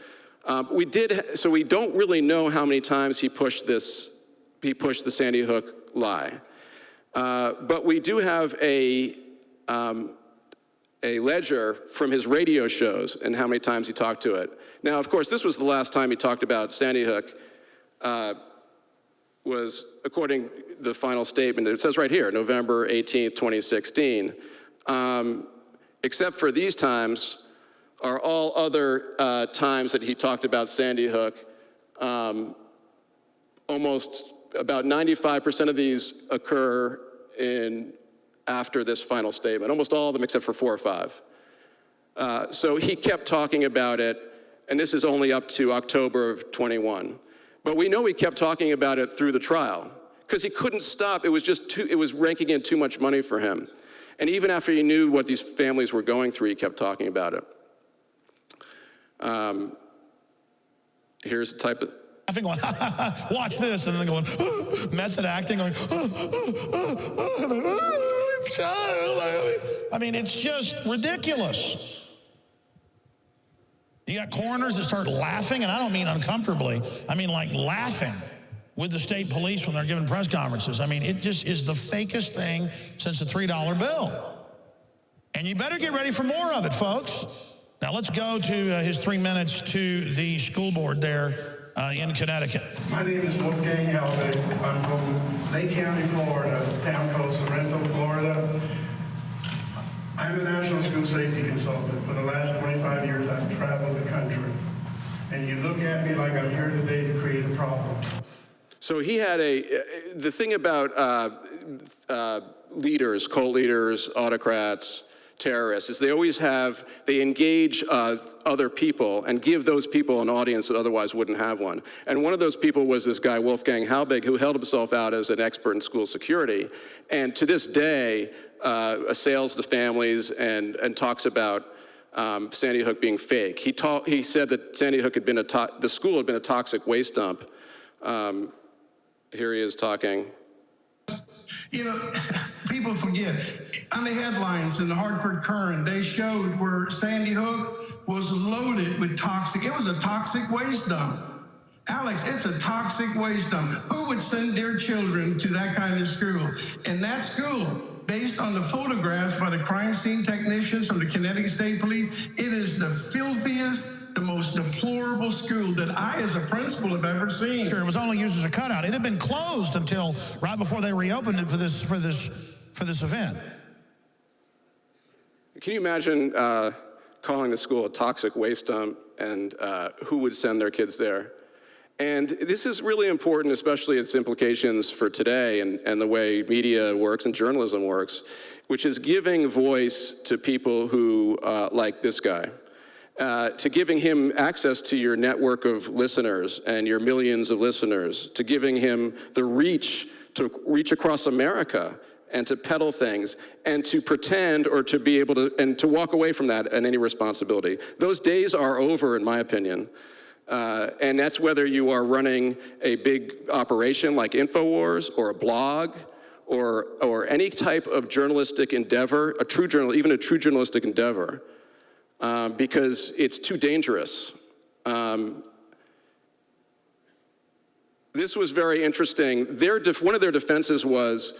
So we don't really know how many times he pushed the Sandy Hook lie. But we do have a ledger from his radio shows and how many times he talked to it. Now, of course, this was the last time he talked about Sandy Hook, was, according to the final statement, it says right here, November 18th, 2016. Except for these times are all other times that he talked about Sandy Hook. Almost about 95% of these occur after this final statement, almost all of them except for 4 or 5. So he kept talking about it, and this is only up to October of 21. But we know he kept talking about it through the trial, because he couldn't stop. It was raking in too much money for him. And even after he knew what these families were going through, he kept talking about it. Here's the type of... Laughing, going, watch this, and then going, method acting, going, I mean, it's just ridiculous. You got coroners that start laughing, and I don't mean uncomfortably. I mean like laughing with the state police when they're giving press conferences. I mean, it just is the fakest thing since the $3 bill. And you better get ready for more of it, folks. Now let's go to his 3 minutes to the school board there in Connecticut. My name is Wolfgang Helbig. I'm from Lake County, Florida, a town called Sorrento, Florida. I'm a national school safety consultant. For the last 25 years, I've traveled the country. And you look at me like I'm here today to create a problem. So he had the thing about leaders, cult leaders, autocrats, terrorists, is they engage other people and give those people an audience that otherwise wouldn't have one. And one of those people was this guy, Wolfgang Halbig, who held himself out as an expert in school security, and to this day assails the families and talks about Sandy Hook being fake. He said that Sandy Hook had been the school had been a toxic waste dump. Here he is talking. You know, people forget. On the headlines in the Hartford Courant, they showed where Sandy Hook was loaded with toxic. It was a toxic waste dump. Alex, it's a toxic waste dump. Who would send their children to that kind of school? And that school, based on the photographs by the crime scene technicians from the Connecticut State Police, it is the filthiest, the most deplorable school that I, as a principal, have ever seen. Sure, it was only used as a cutout. It had been closed until right before they reopened it for this event. Can you imagine calling the school a toxic waste dump, and who would send their kids there? And this is really important, especially its implications for today and the way media works and journalism works, which is giving voice to people who, like this guy, to giving him access to your network of listeners and your millions of listeners, to giving him the reach to reach across America and to peddle things and to pretend or to be able to, and to walk away from that and any responsibility. Those days are over, in my opinion. And that's whether you are running a big operation like InfoWars or a blog or any type of journalistic endeavor, even a true journalistic endeavor, because it's too dangerous. This was very interesting. One of their defenses was,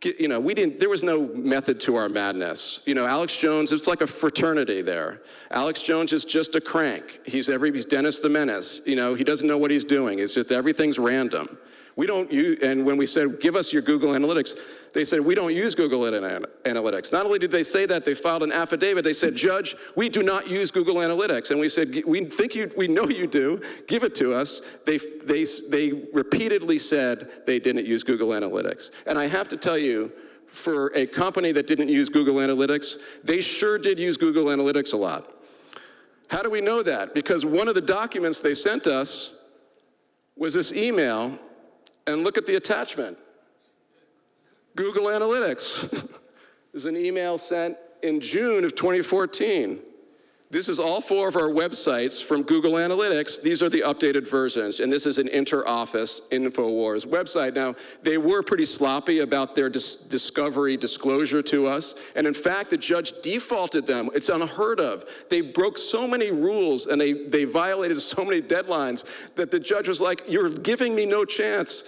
you know, there was no method to our madness. You know, Alex Jones, it's like a fraternity there. Alex Jones is just a crank. He's Dennis the Menace. You know, he doesn't know what he's doing. It's just everything's random. And when we said, give us your Google Analytics, they said, we don't use Google Analytics. Not only did they say that, they filed an affidavit. They said, Judge, we do not use Google Analytics. And we said, we know you do, give it to us. They repeatedly said they didn't use Google Analytics. And I have to tell you, for a company that didn't use Google Analytics, they sure did use Google Analytics a lot. How do we know that? Because one of the documents they sent us was this email. And look at the attachment. Google Analytics. There's an email sent in June of 2014. This is all 4 of our websites from Google Analytics. These are the updated versions, and this is an inter-office InfoWars website. Now, they were pretty sloppy about their discovery disclosure to us, and in fact, the judge defaulted them. It's unheard of. They broke so many rules, and they violated so many deadlines that the judge was like, you're giving me no chance.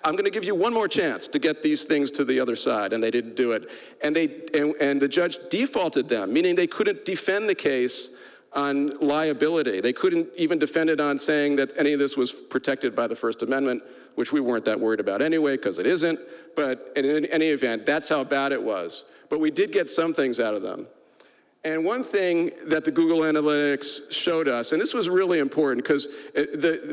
I'm gonna give you one more chance to get these things to the other side, and they didn't do it. And the judge defaulted them, meaning they couldn't defend the case on liability. They couldn't even defend it on saying that any of this was protected by the First Amendment, which we weren't that worried about anyway, because it isn't. But in any event, that's how bad it was. But we did get some things out of them. And one thing that the Google Analytics showed us, and this was really important because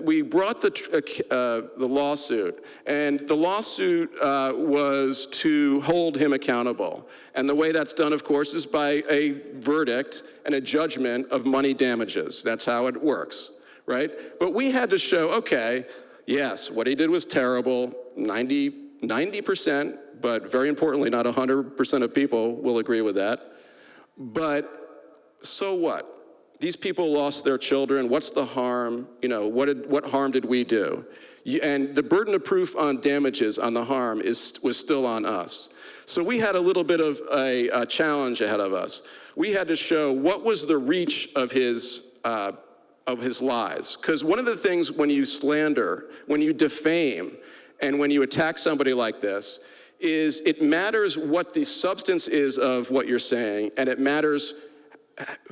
we brought the lawsuit, and the lawsuit was to hold him accountable. And the way that's done, of course, is by a verdict and a judgment of money damages. That's how it works, right? But we had to show, okay, yes, what he did was terrible, 90%, but very importantly, not 100% of people will agree with that. But so what? These people lost their children. What's the harm? You know, what harm did we do? And the burden of proof on damages on the harm was still on us. So we had a little bit of a challenge ahead of us. We had to show what was the reach of his lies. Because one of the things when you slander, when you defame, and when you attack somebody like this, is it matters what the substance is of what you're saying, and it matters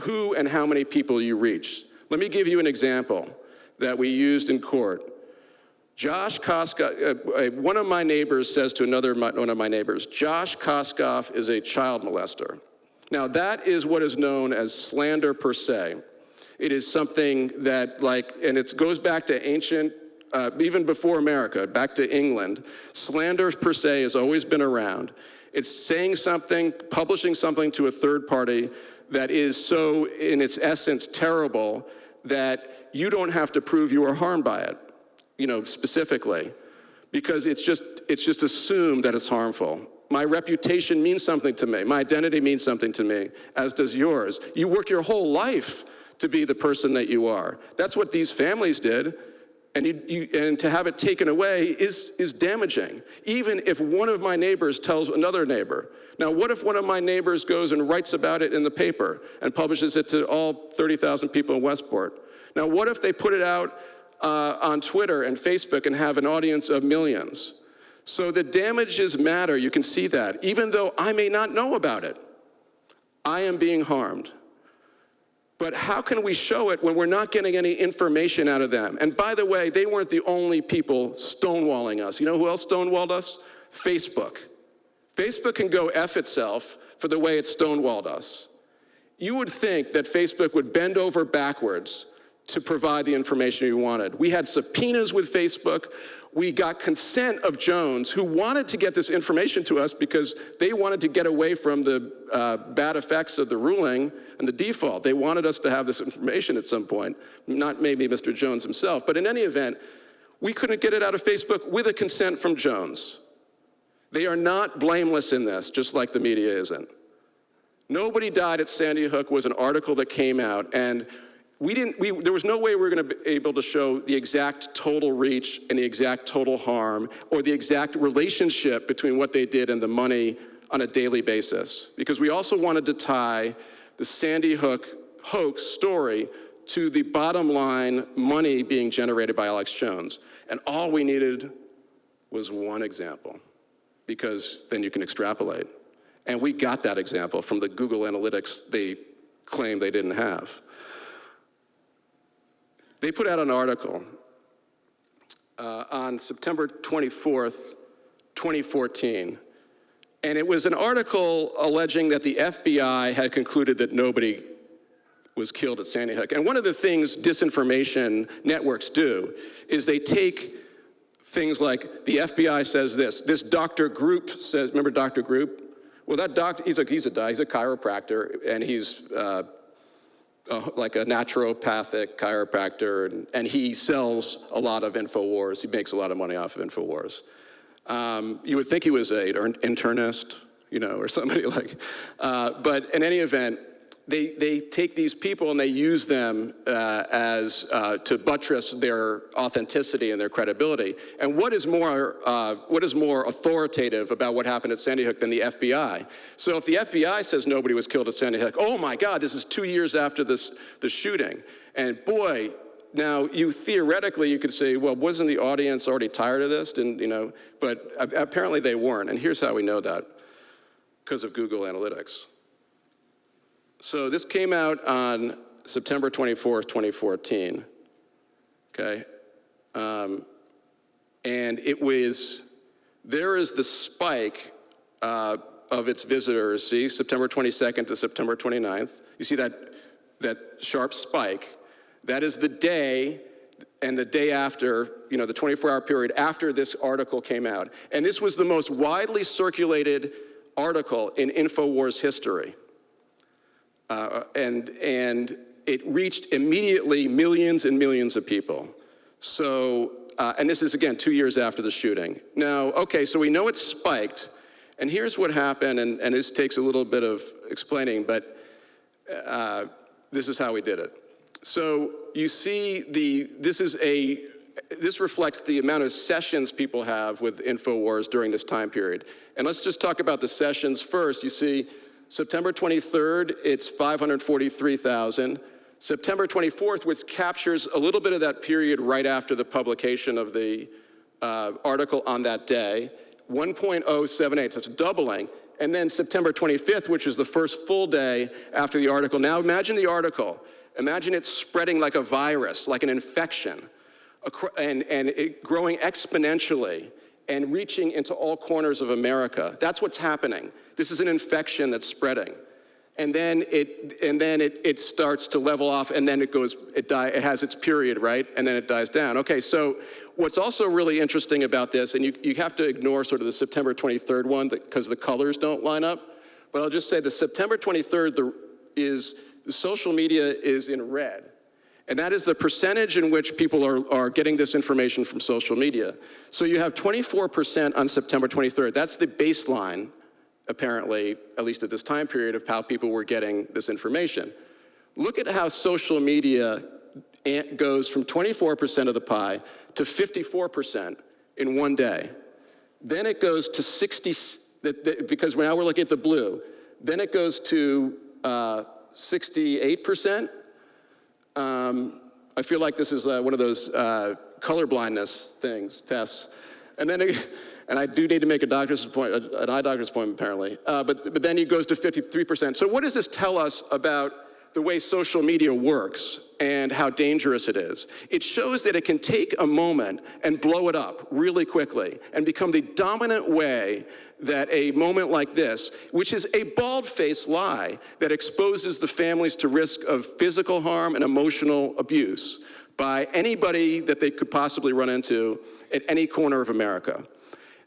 who and how many people you reach. Let me give you an example that we used in court. Josh Koskoff, one of my neighbors says to one of my neighbors, Josh Koskoff is a child molester. Now that is what is known as slander per se. It is something that and it goes back to ancient, even before America, back to England. Slander per se has always been around. It's saying something, publishing something to a third party that is so, in its essence, terrible that you don't have to prove you are harmed by it, you know, specifically, because it's just assumed that it's harmful. My reputation means something to me. My identity means something to me, as does yours. You work your whole life to be the person that you are. That's what these families did. And to have it taken away is damaging, even if one of my neighbors tells another neighbor. Now, what if one of my neighbors goes and writes about it in the paper and publishes it to all 30,000 people in Westport? Now, what if they put it out on Twitter and Facebook and have an audience of millions? So the damages matter, you can see that. Even though I may not know about it, I am being harmed. But how can we show it when we're not getting any information out of them? And by the way, they weren't the only people stonewalling us. You know who else stonewalled us? Facebook. Facebook can go F itself for the way it stonewalled us. You would think that Facebook would bend over backwards to provide the information we wanted. We had subpoenas with Facebook. We got consent of Jones, who wanted to get this information to us because they wanted to get away from the bad effects of the ruling and the default. They wanted us to have this information at some point, not maybe Mr. Jones himself. But in any event, we couldn't get it out of Facebook with a consent from Jones. They are not blameless in this, just like the media isn't. Nobody Died at Sandy Hook was an article that came out, and there was no way we were going to be able to show the exact total reach and the exact total harm or the exact relationship between what they did and the money on a daily basis. Because we also wanted to tie the Sandy Hook hoax story to the bottom line money being generated by Alex Jones. And all we needed was one example, because then you can extrapolate. And we got that example from the Google Analytics they claim they didn't have. They put out an article on September 24th, 2014. And it was an article alleging that the FBI had concluded that nobody was killed at Sandy Hook. And one of the things disinformation networks do is they take things like the FBI says this Dr. Group says, remember Dr. Group? Well, that doctor, he's a chiropractor, and he's like a naturopathic chiropractor, and he sells a lot of InfoWars. He makes a lot of money off of InfoWars. You would think he was an internist, or somebody like, but in any event, they take these people and they use them as to buttress their authenticity and their credibility. And what is more authoritative about what happened at Sandy Hook than the FBI? So if the FBI says nobody was killed at Sandy Hook, oh my God, this is 2 years after the shooting. And boy, now you could say, well, wasn't the audience already tired of this? But apparently they weren't. And here's how we know that, because of Google Analytics. So this came out on September 24th, 2014, okay? And there is the spike of its visitors, see, September 22nd to September 29th. You see that sharp spike? That is the day and the day after, the 24-hour period after this article came out. And this was the most widely circulated article in InfoWars history. And it reached immediately millions and millions of people. So, and this is again 2 years after the shooting. Now, okay, so we know it spiked, and here's what happened, and this takes a little bit of explaining, but this is how we did it. So you see this reflects the amount of sessions people have with InfoWars during this time period. And let's just talk about the sessions first. You see, September 23rd, it's 543,000. September 24th, which captures a little bit of that period right after the publication of the article on that day, 1.078, so it's doubling. And then September 25th, which is the first full day after the article. Now imagine the article. Imagine it spreading like a virus, like an infection, and it growing exponentially and reaching into all corners of America. That's what's happening. This is an infection that's spreading. And then it starts to level off, and then it has its period, right? And then it dies down. Okay, so what's also really interesting about this, and you have to ignore sort of the September 23rd one because the colors don't line up, but I'll just say the September 23rd the social media is in red. And that is the percentage in which people are getting this information from social media. So you have 24% on September 23rd. That's the baseline apparently, at least at this time period, of how people were getting this information. Look at how social media goes from 24% of the pie to 54% in one day. Then it goes to 60, because now we're looking at the blue. Then it goes to 68%. I feel like this is one of those color blindness tests. And then, and I do need to make an eye doctor's appointment apparently. But then it goes to 53%. So what does this tell us about the way social media works and how dangerous it is? It shows that it can take a moment and blow it up really quickly and become the dominant way that a moment like this, which is a bald-faced lie that exposes the families to risk of physical harm and emotional abuse by anybody that they could possibly run into at any corner of America.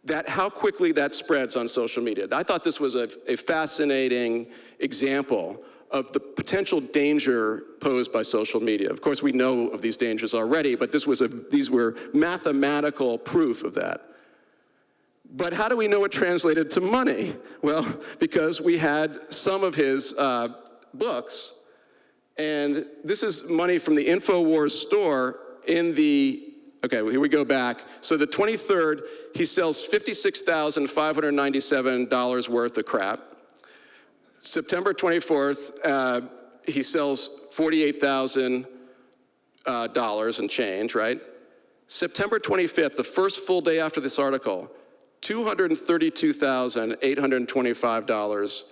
That how quickly that spreads on social media. I thought this was a fascinating example of the potential danger posed by social media. Of course, we know of these dangers already, but these were mathematical proof of that. But how do we know it translated to money? Well, because we had some of his books, and this is money from the InfoWars store in the, okay, well, here we go back. So the 23rd, he sells $56,597 worth of crap. September 24th, he sells $48,000 and change, right? September 25th, the first full day after this article, $232,825.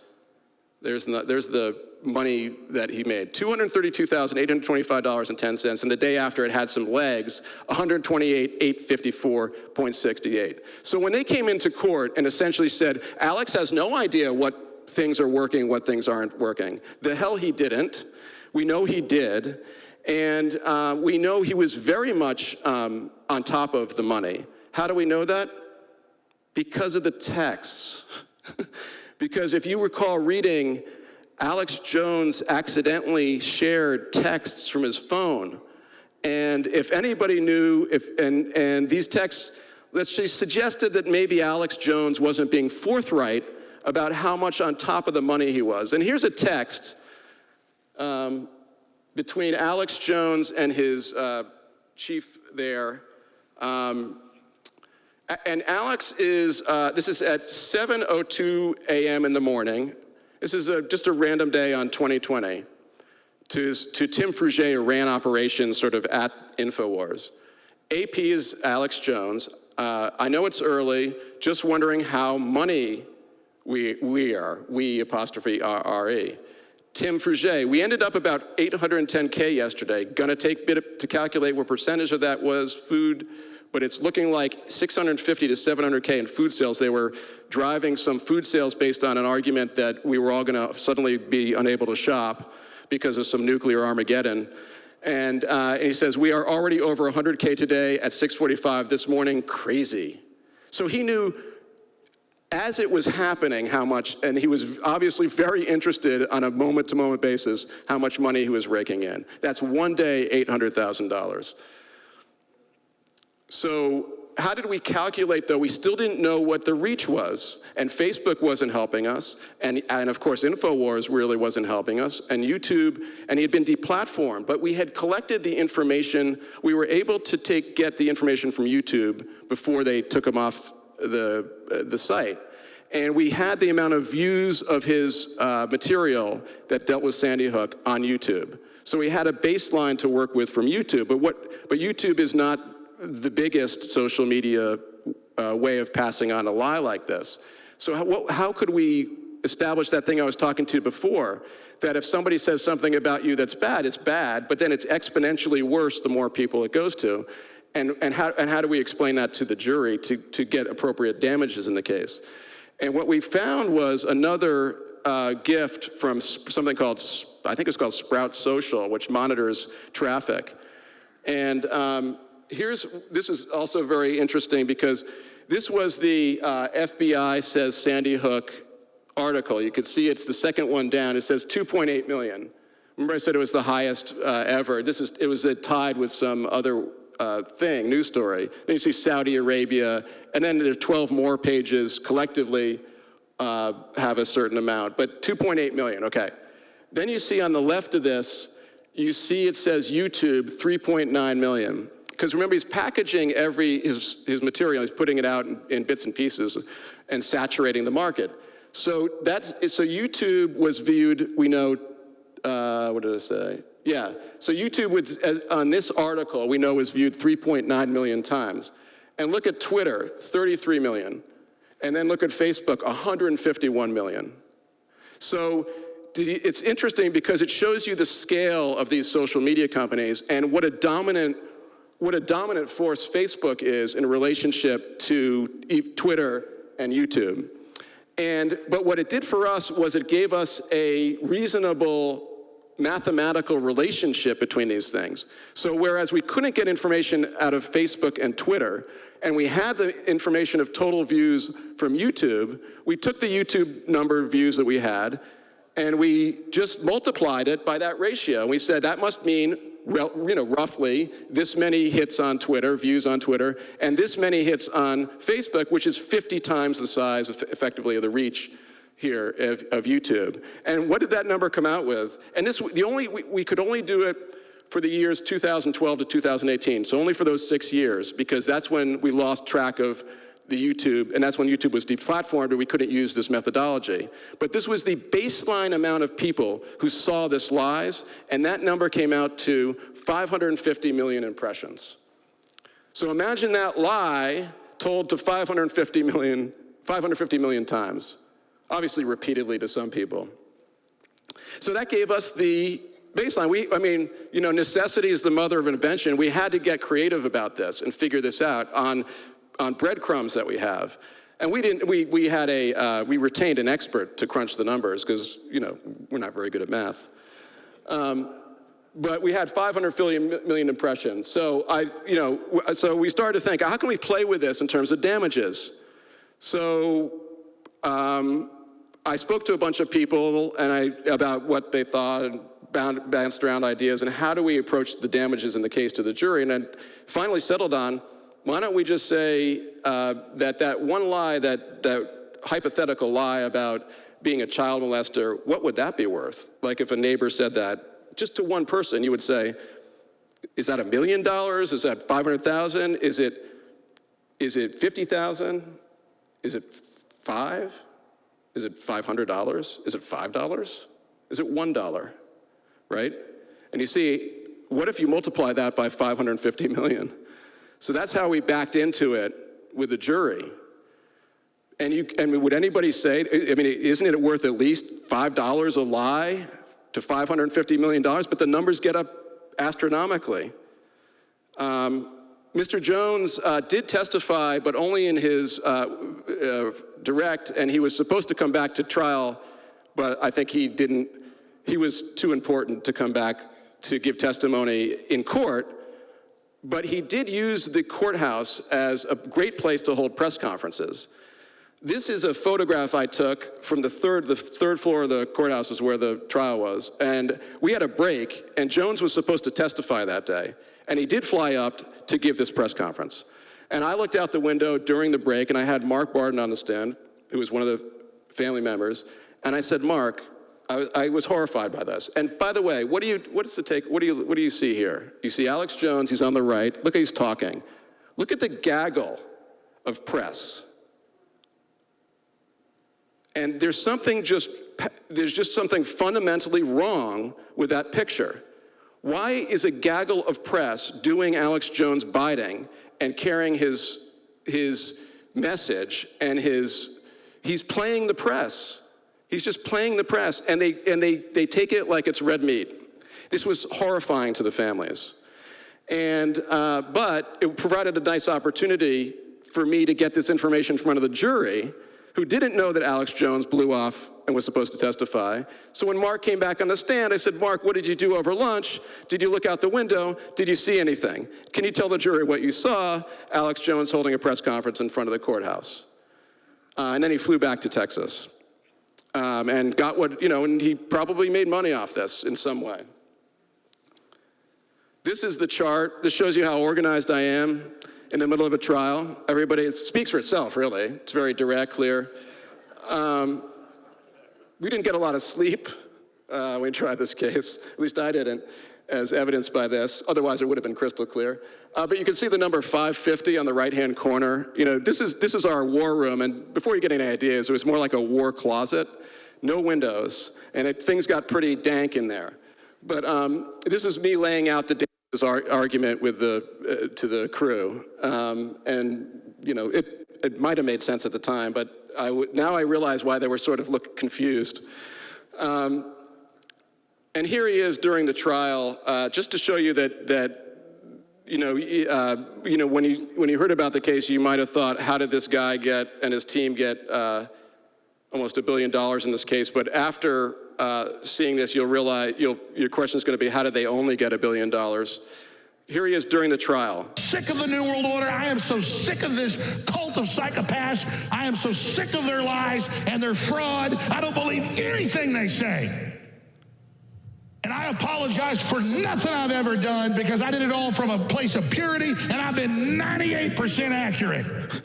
There's the money that he made, $232,825.10, and the day after it had some legs, $128,854.68. So when they came into court and essentially said, Alex has no idea what things are working, what things aren't working. The hell he didn't. We know he did. And we know he was very much on top of the money. How do we know that? Because of the texts. Because if you recall reading, Alex Jones accidentally shared texts from his phone. And if anybody knew, and these texts, let's say, suggested that maybe Alex Jones wasn't being forthright about how much on top of the money he was. And here's a text between Alex Jones and his chief there. And Alex is, this is at 7:02 a.m. in the morning. This is just a random day on 2020 to Tim Fruget, who ran operations sort of at InfoWars. AP is Alex Jones. I know it's early, just wondering how money we apostrophe R-E. Tim Fruget, we ended up about 810K yesterday. Gonna take a bit to calculate what percentage of that was food, but it's looking like 650 to 700K in food sales. They were driving some food sales based on an argument that we were all gonna suddenly be unable to shop because of some nuclear Armageddon. And he says, we are already over 100K today at 6:45 this morning, crazy. So he knew as it was happening how much, and he was obviously very interested on a moment-to-moment basis how much money he was raking in. That's one day, $800,000. So how did we calculate, though? We still didn't know what the reach was, and Facebook wasn't helping us, and of course InfoWars really wasn't helping us, and YouTube, and he had been deplatformed, but we had collected the information. We were able to get the information from YouTube before they took him off the site. And we had the amount of views of his material that dealt with Sandy Hook on YouTube. So we had a baseline to work with from YouTube, but YouTube is not the biggest social media way of passing on a lie like this. So how could we establish that thing I was talking to before, that if somebody says something about you that's bad, it's bad, but then it's exponentially worse the more people it goes to. And how do we explain that to the jury to get appropriate damages in the case? And what we found was another gift from something called, I think it's called Sprout Social, which monitors traffic. And this is also very interesting because this was the FBI says Sandy Hook article. You could see it's the second one down. It says 2.8 million. Remember I said it was the highest ever. It was tied with some other news story. Then you see Saudi Arabia, and then there's 12 more pages collectively have a certain amount, but 2.8 million, okay. Then you see on the left of this, you see it says YouTube, 3.9 million. Because remember, he's packaging his material, he's putting it out in bits and pieces and saturating the market. So YouTube was viewed, we know, what did I say? Yeah, so YouTube was, on this article, we know was viewed 3.9 million times. And look at Twitter, 33 million. And then look at Facebook, 151 million. So it's interesting because it shows you the scale of these social media companies and what a dominant force Facebook is in relationship to Twitter and YouTube. But what it did for us was it gave us a reasonable mathematical relationship between these things. So whereas we couldn't get information out of Facebook and Twitter, and we had the information of total views from YouTube, we took the YouTube number of views that we had, and we just multiplied it by that ratio. And we said that must mean, roughly this many hits on Twitter, views on Twitter, and this many hits on Facebook, which is 50 times the size, effectively, of the reach here of YouTube. And what did that number come out with? And we could only do it for the years 2012 to 2018, so only for those 6 years, because that's when we lost track of the YouTube, and that's when YouTube was deplatformed, and we couldn't use this methodology. But this was the baseline amount of people who saw this lies, and that number came out to 550 million impressions. So imagine that lie told to 550 million times, obviously repeatedly to some people. So that gave us the baseline. Necessity is the mother of invention. We had to get creative about this and figure this out on breadcrumbs that we have. And we retained an expert to crunch the numbers because, we're not very good at math. But we had 550 million impressions. So so we started to think, how can we play with this in terms of damages? So I spoke to a bunch of people about what they thought and bounced around ideas and how do we approach the damages in the case to the jury, and then finally settled on, why don't we just say that one lie, that hypothetical lie about being a child molester, what would that be worth? Like if a neighbor said that just to one person, you would say, is that $1 million? Is that 500,000? Is it 50,000? Is it 5? Is it $500? Is it $5? Is it $1? Right? And you see, what if you multiply that by 550 million? So that's how we backed into it with the jury. And would anybody say, isn't it worth at least $5 a lie to $550 million? But the numbers get up astronomically. Mr. Jones did testify, but only in his direct, and he was supposed to come back to trial, but I think he didn't. He was too important to come back to give testimony in court. But he did use the courthouse as a great place to hold press conferences. This is a photograph I took from the third floor of the courthouse is where the trial was. And we had a break, and Jones was supposed to testify that day. And he did fly up to give this press conference. And I looked out the window during the break, and I had Mark Barden on the stand, who was one of the family members. And I said, Mark, I was horrified by this. And by the way, what do you see here? You see Alex Jones, he's on the right. Look, he's talking. Look at the gaggle of press. And there's just something fundamentally wrong with that picture. Why is a gaggle of press doing Alex Jones biting and carrying his message and he's playing the press? He's just playing the press, and they take it like it's red meat. This was horrifying to the families. But it provided a nice opportunity for me to get this information in front of the jury, who didn't know that Alex Jones blew off and was supposed to testify. So when Mark came back on the stand, I said, Mark, what did you do over lunch? Did you look out the window? Did you see anything? Can you tell the jury what you saw? Alex Jones holding a press conference in front of the courthouse. And then he flew back to Texas. And got and he probably made money off this in some way. This is the chart. This shows you how organized I am in the middle of a trial. It speaks for itself, really. It's very direct, clear. We didn't get a lot of sleep when we tried this case. At least I didn't, as evidenced by this. Otherwise, it would have been crystal clear. But you can see the number 550 on the right-hand corner. You know, this is our war room, and before you get any ideas, it was more like a war closet, no windows, and things got pretty dank in there. But this is me laying out the argument with to the crew, and you know, it might have made sense at the time, but now I realize why they were sort of confused. And here he is during the trial, just to show you that when you heard about the case, you might have thought, how did this guy and his team get almost $1 billion in this case? But after seeing this, you'll realize your question is going to be, how did they only get $1 billion? Here he is during the trial. Sick of the New World Order. I am so sick of this cult of psychopaths. I am so sick of their lies and their fraud. I don't believe anything they say. And I apologize for nothing I've ever done because I did it all from a place of purity, and I've been 98% accurate.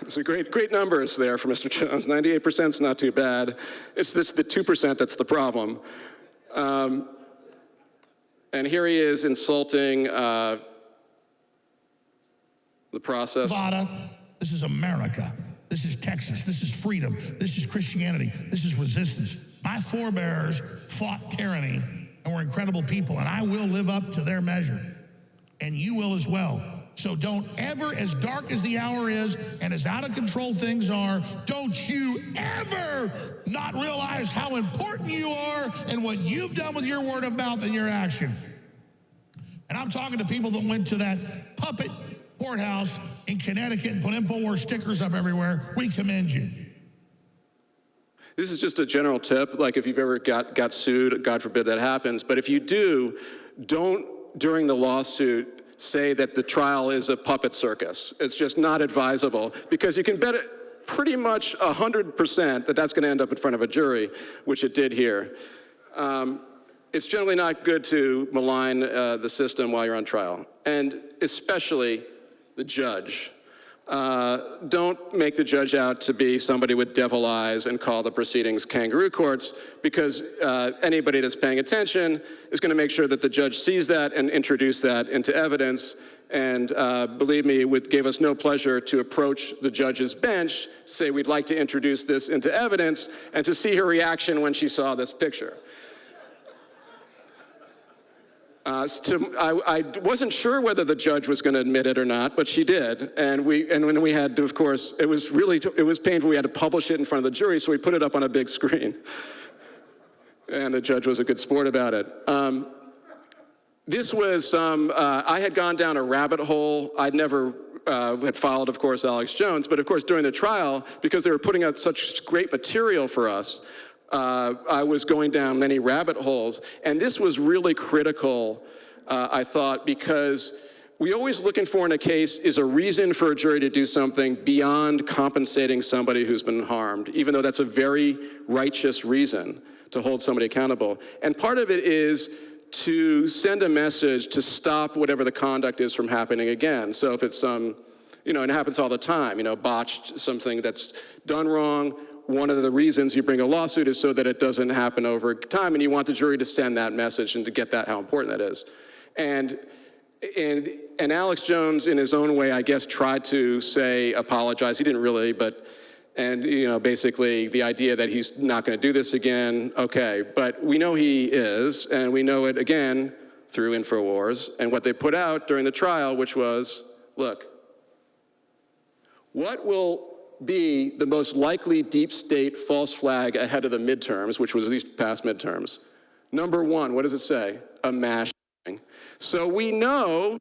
So great numbers there for Mr. Jones. 98% is not too bad. It's the 2% that's the problem. And here he is insulting the process. Nevada, this is America. This is Texas. This is freedom. This is Christianity. This is resistance. My forebears fought tyranny and were incredible people, and I will live up to their measure. And you will as well. So don't ever, as dark as the hour is and as out of control things are, don't you ever not realize how important you are and what you've done with your word of mouth and your action. And I'm talking to people that went to that puppet courthouse in Connecticut and put InfoWars stickers up everywhere. We commend you. This is just a general tip, like if you've ever got sued, God forbid that happens, but if you do, don't, during the lawsuit, say that the trial is a puppet circus. It's just not advisable, because you can bet it pretty much 100% that that's going to end up in front of a jury, which it did here. It's generally not good to malign the system while you're on trial, and especially the judge. Don't make the judge out to be somebody with devil eyes and call the proceedings kangaroo courts, because anybody that's paying attention is going to make sure that the judge sees that and introduce that into evidence. And believe me, it gave us no pleasure to approach the judge's bench, say we'd like to introduce this into evidence, and to see her reaction when she saw this picture. I wasn't sure whether the judge was going to admit it or not, but she did. And when we had to, of course, it was painful. We had to publish it in front of the jury, so we put it up on a big screen. And the judge was a good sport about it. This was, I had gone down a rabbit hole. I'd never had followed, of course, Alex Jones, but of course, during the trial, because they were putting out such great material for us, I was going down many rabbit holes, and this was really critical, I thought, because we always looking for in a case is a reason for a jury to do something beyond compensating somebody who's been harmed, even though that's a very righteous reason to hold somebody accountable. And part of it is to send a message to stop whatever the conduct is from happening again. So if it's and it happens all the time, botched something that's done wrong, one of the reasons you bring a lawsuit is so that it doesn't happen over time, and you want the jury to send that message and to get that, how important that is. And Alex Jones, in his own way, I guess, tried to apologize. He didn't really, basically the idea that he's not going to do this again, okay. But we know he is, and we know it, again, through InfoWars, and what they put out during the trial, which was, look, what will be the most likely deep state false flag ahead of the midterms, which was these past midterms? Number one, what does it say? A mass shooting. So we know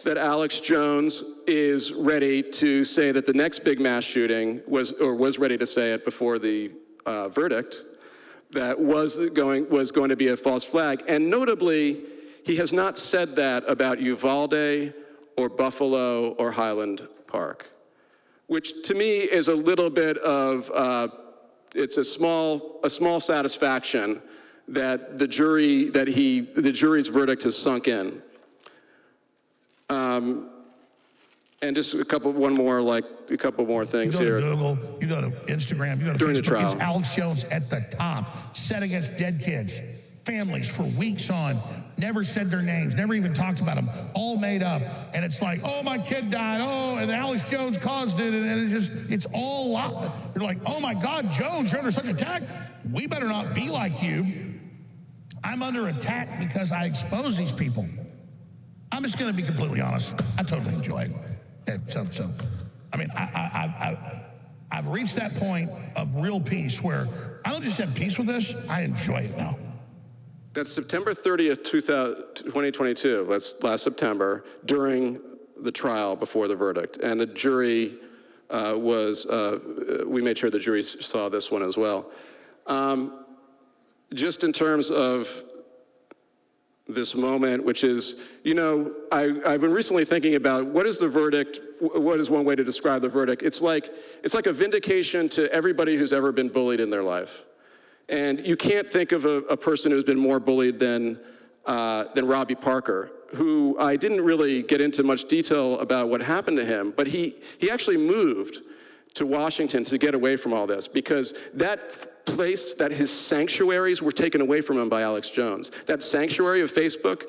that Alex Jones is ready to say that the next big mass shooting was ready to say it before the verdict, that was going to be a false flag. And notably, he has not said that about Uvalde or Buffalo or Highland Park, which to me is a little bit of, it's a small satisfaction that the jury's verdict has sunk in. And just a couple more things you go here. to Google, you go to Instagram, you go to During the Facebook. trial. It's Alex Jones at the top, set against dead kids, families for weeks on, never said their names, never even talked about them, all made up. And it's like, oh, my kid died, oh, and Alex Jones caused it, and it's all lot. You're like, oh my God, Jones, you're under such attack. We better not be like you. I'm under attack because I expose these people. I'm just going to be completely honest. I totally enjoy it. So, I mean, I've reached that point of real peace where I don't just have peace with this, I enjoy it now. That's September 30th, 2022. That's last September, during the trial before the verdict. And the jury we made sure the jury saw this one as well. Just in terms of this moment, which is, I've been recently thinking about what is the verdict, what is one way to describe the verdict? It's like a vindication to everybody who's ever been bullied in their life. And you can't think of a person who's been more bullied than Robbie Parker, who I didn't really get into much detail about what happened to him, but he actually moved to Washington to get away from all this, because that place, that his sanctuaries were taken away from him by Alex Jones. That sanctuary of Facebook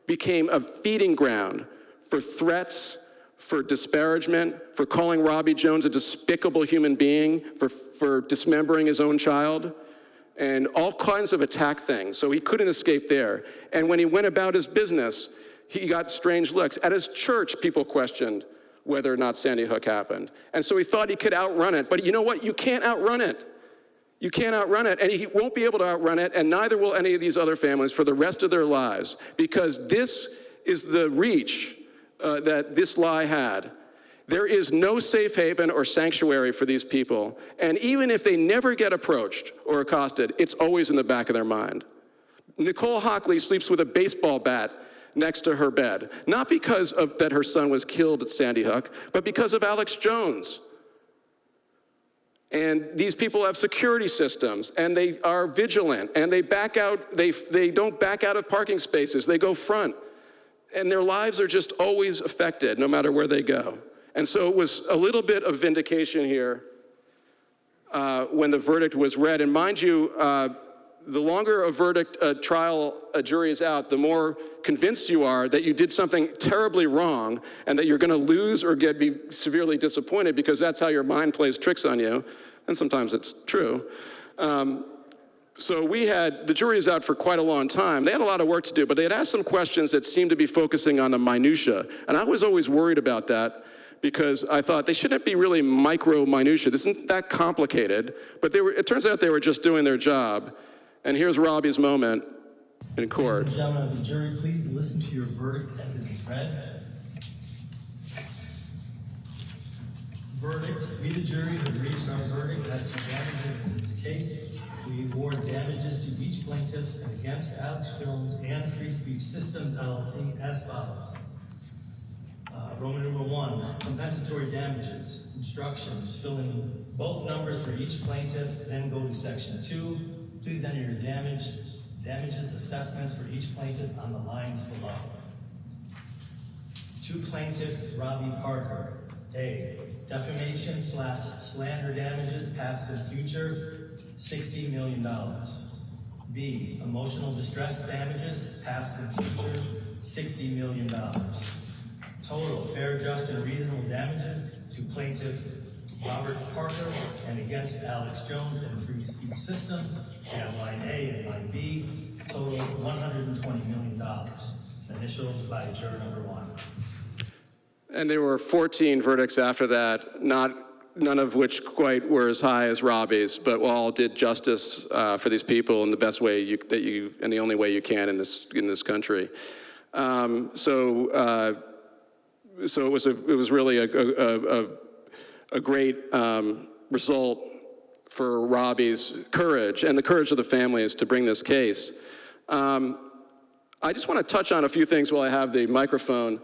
became a feeding ground for threats, for disparagement, for calling Robbie Jones a despicable human being, for dismembering his own child, and all kinds of attack things. So he couldn't escape there. And when he went about his business, he got strange looks. At his church, people questioned whether or not Sandy Hook happened. And so he thought he could outrun it. But you know what? You can't outrun it. You can't outrun it, and he won't be able to outrun it, and neither will any of these other families for the rest of their lives, because this is the reach that this lie had. There is no safe haven or sanctuary for these people, and even if they never get approached or accosted, it's always in the back of their mind. Nicole Hockley sleeps with a baseball bat next to her bed, not because of that her son was killed at Sandy Hook, but because of Alex Jones. And these people have security systems, and they are vigilant, and they back out, they don't back out of parking spaces, they go front. And their lives are just always affected, no matter where they go. And so it was a little bit of vindication here when the verdict was read. And mind you, the longer a trial, a jury is out, the more convinced you are that you did something terribly wrong and that you're going to lose or be severely disappointed, because that's how your mind plays tricks on you. And sometimes it's true. So the jury is out for quite a long time. They had a lot of work to do, but they had asked some questions that seemed to be focusing on the minutia. And I was always worried about that, because I thought they shouldn't be really micro minutia. This isn't that complicated, but it turns out they were just doing their job. And here's Robbie's moment in court. Ladies and gentlemen of the jury, please listen to your verdict as it is read. Verdict: we, the jury, have reached our verdict as to damages in this case. We award damages to each plaintiff and against Alex Jones and Free Speech Systems, LLC, as follows. Roman numeral 1, compensatory damages, instructions, fill in both numbers for each plaintiff, then go to section 2. Please enter your damages assessments for each plaintiff on the lines below. To plaintiff Robbie Parker: A, defamation / slander damages, past and future, $60 million. B, emotional distress damages, past and future, $60 million. Total fair, just, and reasonable damages to plaintiff Robert Parker and against Alex Jones and Free Speech Systems, and line A and line B, total $120 million. Initialed by juror number 1. And there were 14 verdicts after that, none of which quite were as high as Robbie's, but all did justice for these people in the best way and the only way you can in this country. So it was really a great result for Robbie's courage and the courage of the families to bring this case. I just want to touch on a few things while I have the microphone,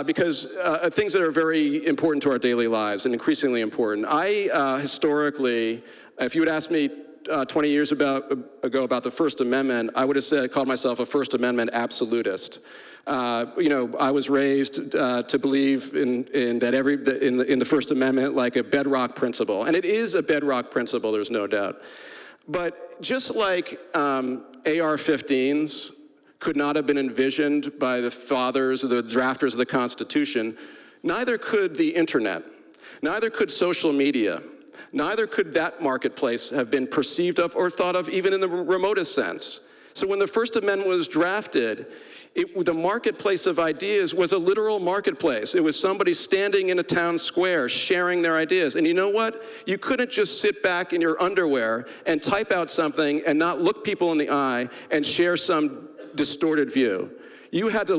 because things that are very important to our daily lives and increasingly important. Historically, if you would ask me 20 years ago about the First Amendment, I would have called myself a First Amendment absolutist. I was raised to believe in the First Amendment like a bedrock principle, and it is a bedrock principle. There's no doubt. But just like AR-15s could not have been envisioned by the fathers or the drafters of the Constitution, neither could the internet, neither could social media, neither could that marketplace have been perceived of or thought of even in the remotest sense. So when the First Amendment was drafted, the marketplace of ideas was a literal marketplace. It was somebody standing in a town square sharing their ideas. And you know what? You couldn't just sit back in your underwear and type out something and not look people in the eye and share some distorted view. You had to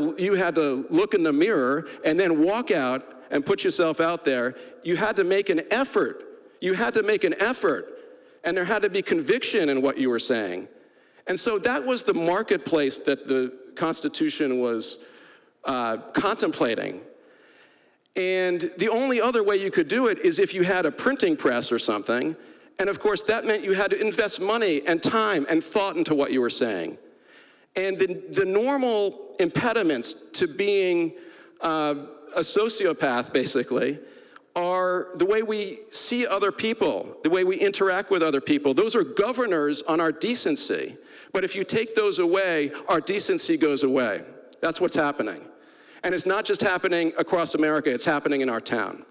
look in the mirror and then walk out and put yourself out there. You had to make an effort. You had to make an effort. And there had to be conviction in what you were saying. And so that was the marketplace that the Constitution was contemplating. And the only other way you could do it is if you had a printing press or something. And of course, that meant you had to invest money and time and thought into what you were saying. And the normal impediments to being a sociopath, basically, are the way we see other people, the way we interact with other people. Those are governors on our decency. But if you take those away, our decency goes away. That's what's happening. And it's not just happening across America, it's happening in our town.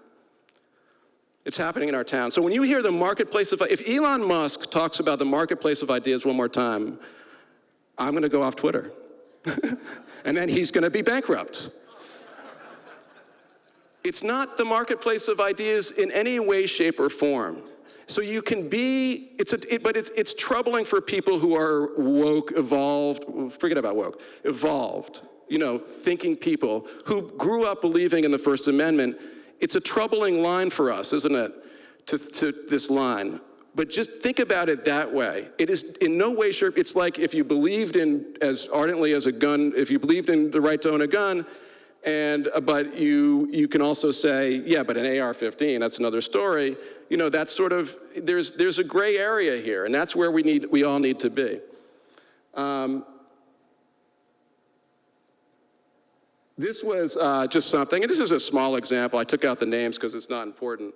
It's happening in our town. So when you hear the marketplace of, if Elon Musk talks about the marketplace of ideas one more time, I'm gonna go off Twitter. And then he's gonna be bankrupt. It's not the marketplace of ideas in any way, shape, or form. So you can be, but it's troubling for people who are woke, evolved, forget about woke, evolved, thinking people who grew up believing in the First Amendment. It's a troubling line for us, isn't it, to this line. But just think about it that way. It is in no way, shape, it's like if you believed in, as ardently as a gun, if you believed in the right to own a gun, but you can also say, yeah, but an AR-15, that's another story. That's sort of, there's a gray area here, and that's where we all need to be. This was just something, and this is a small example. I took out the names because it's not important.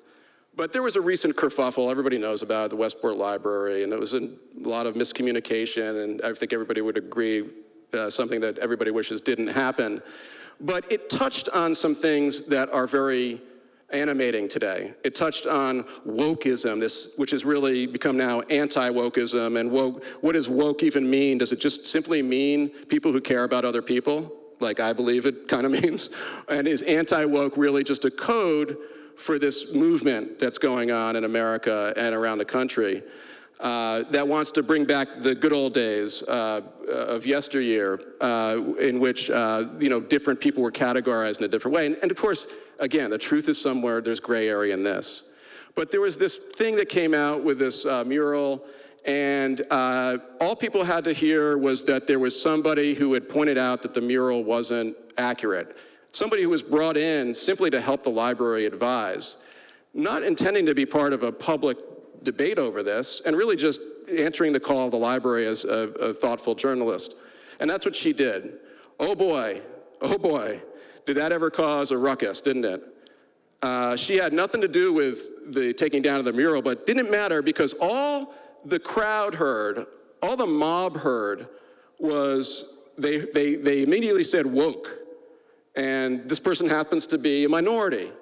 But there was a recent kerfuffle, everybody knows about it, the Westport Library, and it was a lot of miscommunication, and I think everybody would agree, something that everybody wishes didn't happen. But it touched on some things that are very animating today. It touched on wokeism, which has really become now anti-wokeism, and woke. What does woke even mean? Does it just simply mean people who care about other people, like I believe it kind of means? And is anti-woke really just a code for this movement that's going on in America and around the country that wants to bring back the good old days of yesteryear, in which different people were categorized in a different way. And of course, again, the truth is somewhere. There's gray area in this. But there was this thing that came out with this mural, and all people had to hear was that there was somebody who had pointed out that the mural wasn't accurate. Somebody who was brought in simply to help the library advise, not intending to be part of a public debate over this, and really just answering the call of the library as a thoughtful journalist. And that's what she did. Oh boy, did that ever cause a ruckus, didn't it? She had nothing to do with the taking down of the mural, but didn't matter because all the crowd heard, all the mob heard was they immediately said woke. And this person happens to be a minority.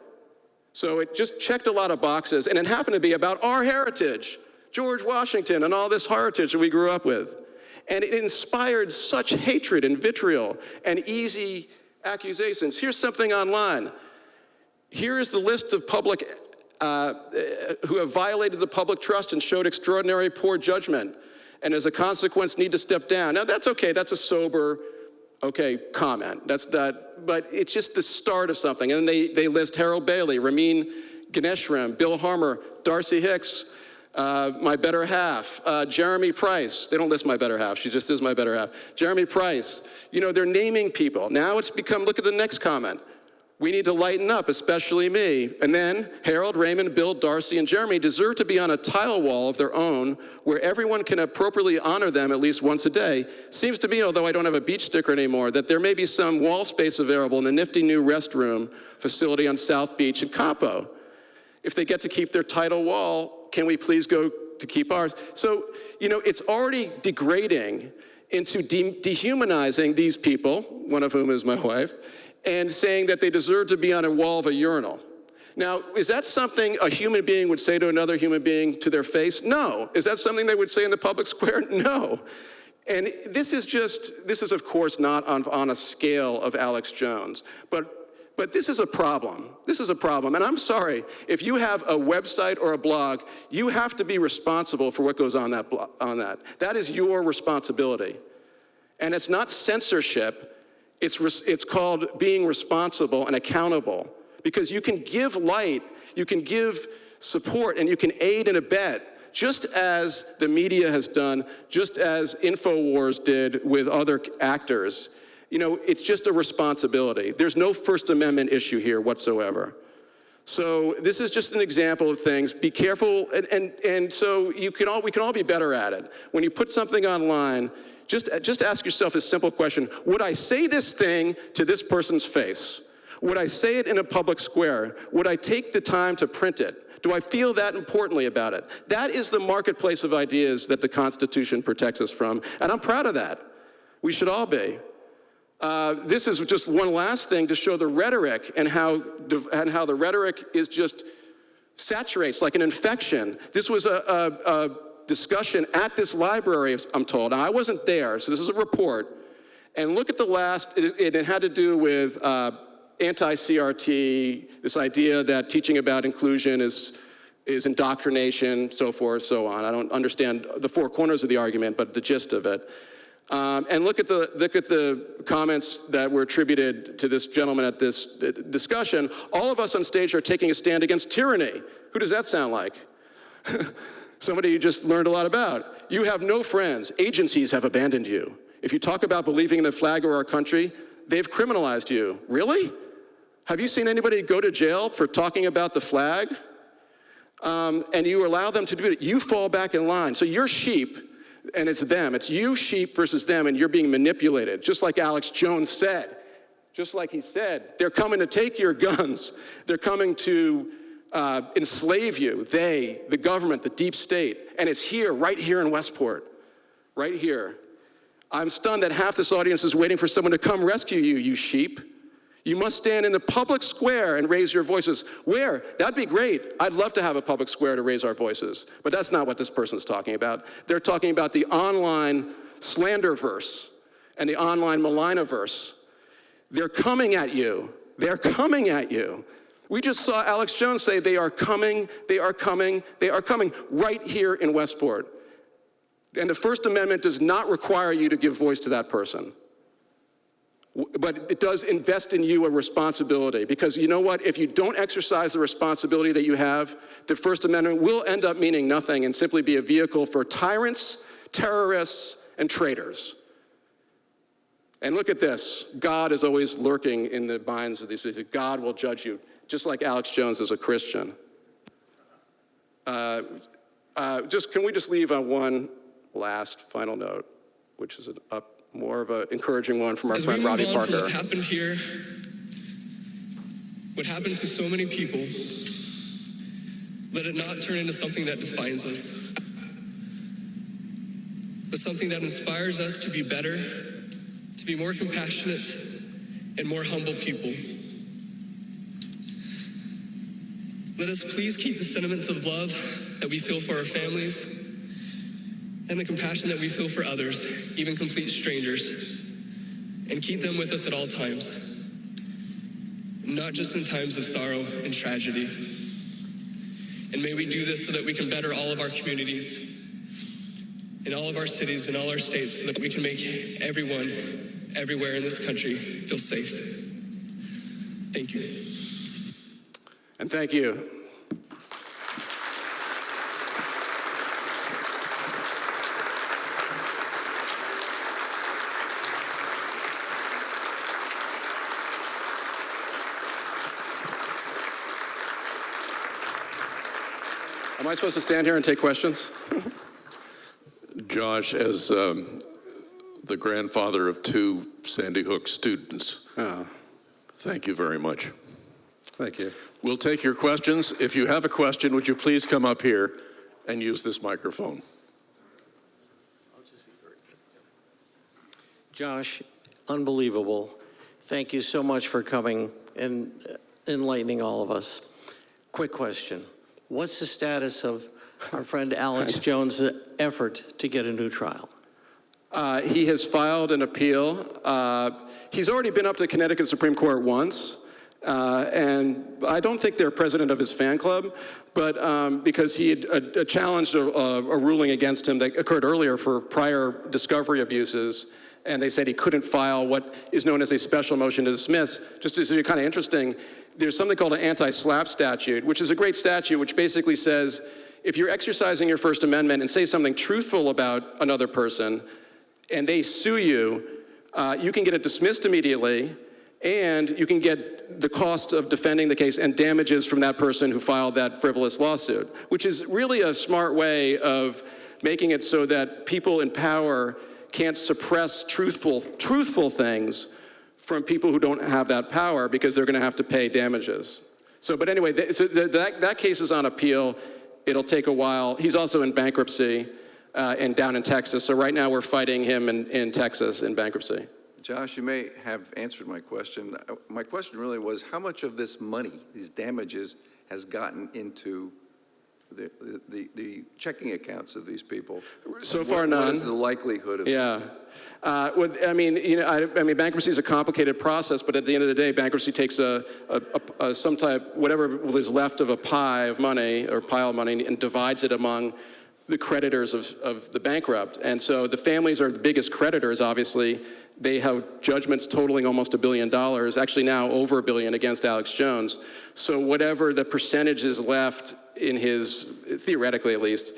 So it just checked a lot of boxes, and it happened to be about our heritage, George Washington and all this heritage that we grew up with. And it inspired such hatred and vitriol and easy accusations. Here's something online. Here is the list of public who have violated the public trust and showed extraordinary poor judgment, and as a consequence need to step down. Now that's okay, that's a sober, comment. That's that, but it's just the start of something. And they list Harold Bailey, Ramin Ganeshram, Bill Harmer, Darcy Hicks, my better half, Jeremy Price. They don't list my better half, she just is my better half. Jeremy Price. They're naming people. Now it's become, look at the next comment. We need to lighten up, especially me. And then Harold, Raymond, Bill, Darcy, and Jeremy deserve to be on a tile wall of their own where everyone can appropriately honor them at least once a day. Seems to me, although I don't have a beach sticker anymore, that there may be some wall space available in the nifty new restroom facility on South Beach in Capo. If they get to keep their title wall, can we please go to keep ours? So, it's already degrading into dehumanizing these people, one of whom is my wife, and saying that they deserve to be on a wall of a urinal. Now, is that something a human being would say to another human being to their face? No. Is that something they would say in the public square? No. And this is of course not on a scale of Alex Jones, but this is a problem. This is a problem, and I'm sorry, if you have a website or a blog, you have to be responsible for what goes on that. That is your responsibility. And it's not censorship. It's called being responsible and accountable, because you can give light, you can give support, and you can aid and abet, just as the media has done, just as InfoWars did with other actors. It's just a responsibility. There's no First Amendment issue here whatsoever. So this is just an example of things. Be careful, and so we can all be better at it. When you put something online, just ask yourself a simple question. Would I say this thing to this person's face? Would I say it in a public square? Would I take the time to print it? Do I feel that importantly about it? That is the marketplace of ideas that the Constitution protects us from, and I'm proud of that. We should all be. This is just one last thing to show the rhetoric and how the rhetoric is just saturates like an infection. This was a discussion at this library, I'm told. Now, I wasn't there, so this is a report. And look at the last, it had to do with anti-CRT, this idea that teaching about inclusion is indoctrination, so forth, so on. I don't understand the four corners of the argument, but the gist of it. And look at the comments that were attributed to this gentleman at this discussion. All of us on stage are taking a stand against tyranny. Who does that sound like? Somebody you just learned a lot about. You have no friends. Agencies have abandoned you. If you talk about believing in the flag or our country, they've criminalized you. Really? Have you seen anybody go to jail for talking about the flag? And you allow them to do it. You fall back in line. So you're sheep, and it's them. It's you, sheep, versus them, and you're being manipulated. Just like Alex Jones said. Just like he said. They're coming to take your guns. They're coming to enslave you. They, the government, the deep state. And it's here, right here in Westport. Right here. I'm stunned that half this audience is waiting for someone to come rescue you, you sheep. You must stand in the public square and raise your voices. Where? That'd be great. I'd love to have a public square to raise our voices. But that's not what this person's talking about. They're talking about the online slanderverse and the online maligniverse. They're coming at you. They're coming at you. We just saw Alex Jones say they are coming, they are coming, they are coming right here in Westport. And the First Amendment does not require you to give voice to that person. But it does invest in you a responsibility, because you know what? If you don't exercise the responsibility that you have, the First Amendment will end up meaning nothing and simply be a vehicle for tyrants, terrorists, and traitors. And look at this. God is always lurking in the minds of these people. God will judge you, just like Alex Jones is a Christian. Can we just leave on one last final note, which is more of an encouraging one from our friend Robbie Parker. What happened here, what happened to so many people, let it not turn into something that defines us, but something that inspires us to be better, to be more compassionate and more humble people. Let us please keep the sentiments of love that we feel for our families and the compassion that we feel for others, even complete strangers, and keep them with us at all times, not just in times of sorrow and tragedy. And may we do this so that we can better all of our communities, in all of our cities, in all our states, so that we can make everyone, everywhere in this country feel safe. Thank you. And thank you. Am I supposed to stand here and take questions? Josh, as the grandfather of 2 Sandy Hook students, thank you very much. Thank you. We'll take your questions. If you have a question, would you please come up here and use this microphone? Josh, unbelievable. Thank you so much for coming and enlightening all of us. Quick question. What's the status of our friend Alex Jones' effort to get a new trial? He has filed an appeal. He's already been up to Connecticut Supreme Court once, and I don't think they're president of his fan club, but because he had challenged a ruling against him that occurred earlier for prior discovery abuses, and they said he couldn't file what is known as a special motion to dismiss. Just to kind of interesting, there's something called an anti-SLAPP statute, which is a great statute, which basically says if you're exercising your First Amendment and say something truthful about another person, and they sue you, you can get it dismissed immediately, and you can get the cost of defending the case and damages from that person who filed that frivolous lawsuit, which is really a smart way of making it so that people in power can't suppress truthful things from people who don't have that power because they're going to have to pay damages. So, but anyway, that case is on appeal. It'll take a while. He's also in bankruptcy and down in Texas. So right now we're fighting him in Texas in bankruptcy. Josh, you may have answered my question. My question really was how much of this money, these damages, has gotten into the checking accounts of these people? So far, none. What is the likelihood of Well, I mean, bankruptcy is a complicated process, but at the end of the day, bankruptcy takes some type, whatever is left of a pie of money or pile of money, and divides it among the creditors of the bankrupt. And so the families are the biggest creditors, obviously. They have judgments totaling almost $1 billion, actually now over $1 billion against Alex Jones. So whatever the percentage is left in his, theoretically at least,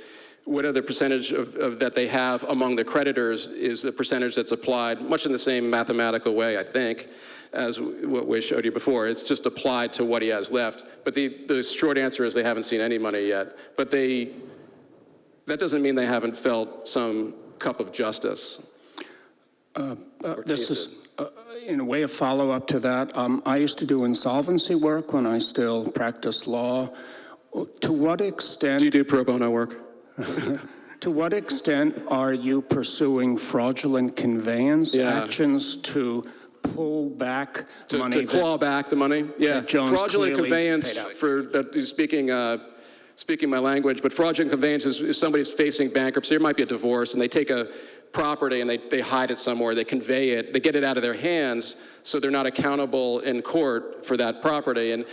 whatever the percentage of that they have among the creditors is the percentage that's applied, much in the same mathematical way, I think, as what we showed you before. It's just applied to what he has left. But the short answer is they haven't seen any money yet. But that doesn't mean they haven't felt some cup of justice. This is, in a way, a follow-up to that. I used to do insolvency work when I still practiced law. To what extent... Do you do pro bono work? To what extent are you pursuing fraudulent conveyance actions to pull back money? To claw back the money? Yeah, fraudulent conveyance, speaking my language, but fraudulent conveyance is somebody's facing bankruptcy. There might be a divorce, and they take a property and they hide it somewhere, they convey it, they get it out of their hands so they're not accountable in court for that property. And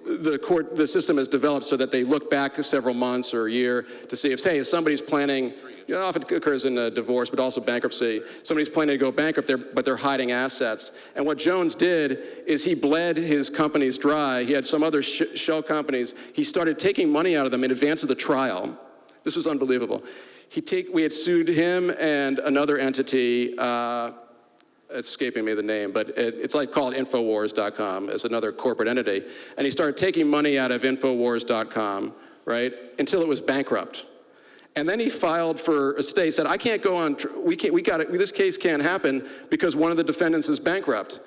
the system is developed so that they look back several months or a year to see if, hey, somebody's planning, often occurs in a divorce, but also bankruptcy, somebody's planning to go bankrupt, but they're hiding assets. And what Jones did is he bled his companies dry. He had some other shell companies. He started taking money out of them in advance of the trial. This was unbelievable. We had sued him and another entity, it's escaping me the name, but it's like called Infowars.com as another corporate entity. And he started taking money out of Infowars.com, right, until it was bankrupt. And then he filed for a stay, said, I can't go on, this case can't happen because one of the defendants is bankrupt.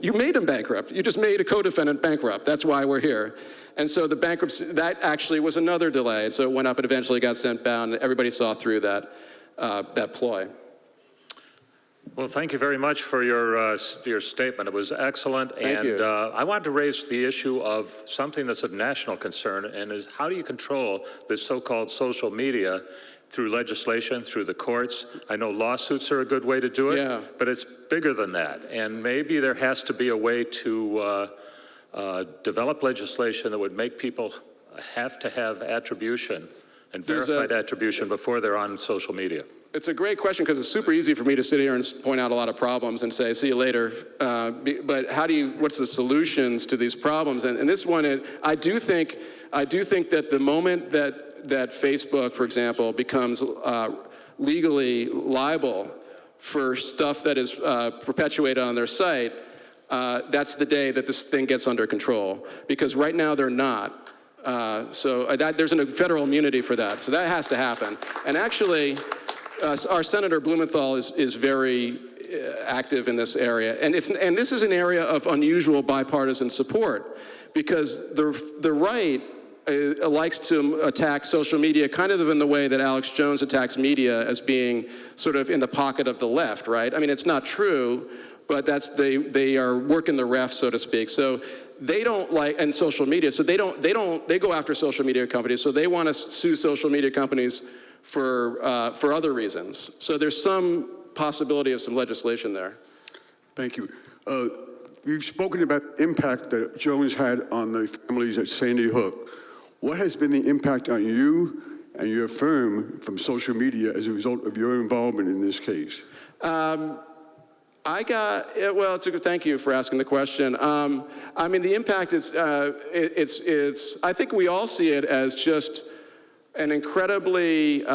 You made him bankrupt. You just made a co-defendant bankrupt. That's why we're here. And so the bankruptcy, that actually was another delay. And so it went up and eventually got sent down. Everybody saw through that ploy. Well, thank you very much for your statement. It was excellent. Thank you. I wanted to raise the issue of something that's of national concern, and is how do you control this so-called social media through legislation, through the courts? I know lawsuits are a good way to do it, but it's bigger than that. And maybe there has to be a way to develop legislation that would make people have to have attribution and verified attribution before they're on social media. It's a great question because it's super easy for me to sit here and point out a lot of problems and say, see you later. But what's the solutions to these problems? And this one, I do think that the moment that Facebook, for example, becomes legally liable for stuff that is perpetuated on their site, that's the day that this thing gets under control. Because right now they're not. There's a federal immunity for that. So that has to happen. And actually, our Senator Blumenthal is very active in this area. And this is an area of unusual bipartisan support, because the right likes to attack social media kind of in the way that Alex Jones attacks media, as being sort of in the pocket of the left, right? I mean, it's not true, but they are working the ref, so to speak. So they don't like, and social media, so they go after social media companies, so they want to sue social media companies for other reasons. So there's some possibility of some legislation there. Thank you. You've spoken about the impact that Jones had on the families at Sandy Hook. What has been the impact on you and your firm from social media as a result of your involvement in this case? Thank you for asking the question. I mean, the impact is, I think we all see it as just an incredibly,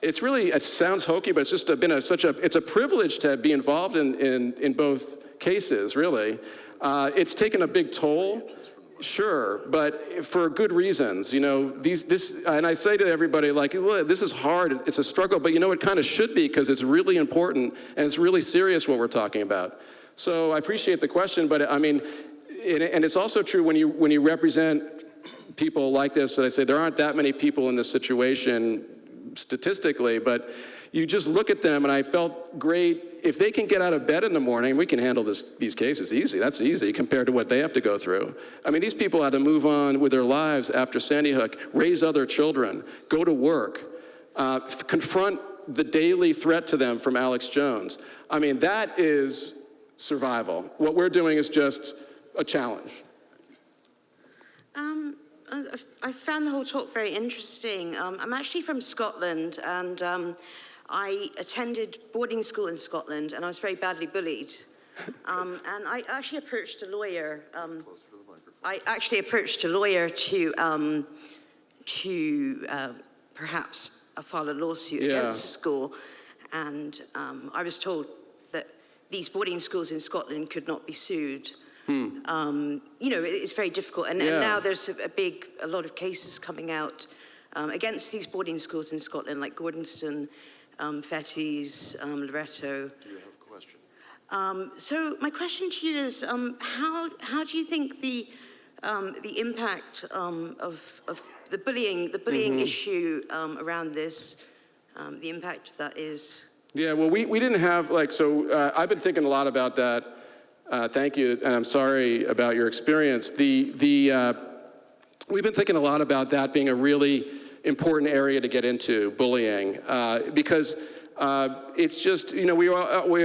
it sounds hokey, but it's just been it's a privilege to be involved in both cases, really. It's taken a big toll. Sure, but for good reasons. You know, and I say to everybody, like, look, this is hard, it's a struggle, but you know, it kind of should be, because it's really important and it's really serious what we're talking about. So I appreciate the question, but I mean, and it's also true when you represent people like this, that I say there aren't that many people in this situation statistically, but you just look at them, and I felt great. If they can get out of bed in the morning, we can handle these cases easy. That's easy compared to what they have to go through. I mean, these people had to move on with their lives after Sandy Hook, raise other children, go to work, confront the daily threat to them from Alex Jones. I mean, that is survival. What we're doing is just a challenge. I found the whole talk very interesting. I'm actually from Scotland, and I attended boarding school in Scotland, and I was very badly bullied. And I actually approached a lawyer. To perhaps file a lawsuit against the school, and I was told that these boarding schools in Scotland could not be sued. You know, it's very difficult, and now there's a lot of cases coming out against these boarding schools in Scotland, like Gordonston, Fettes, Loretto. Do you have a question? So my question to you is, how do you think the impact of the bullying issue around this, the impact of that is? Yeah, well, we didn't have, I've been thinking a lot about that. Thank you, and I'm sorry about your experience. We've been thinking a lot about that being a really important area to get into, bullying, because it's just, you know, we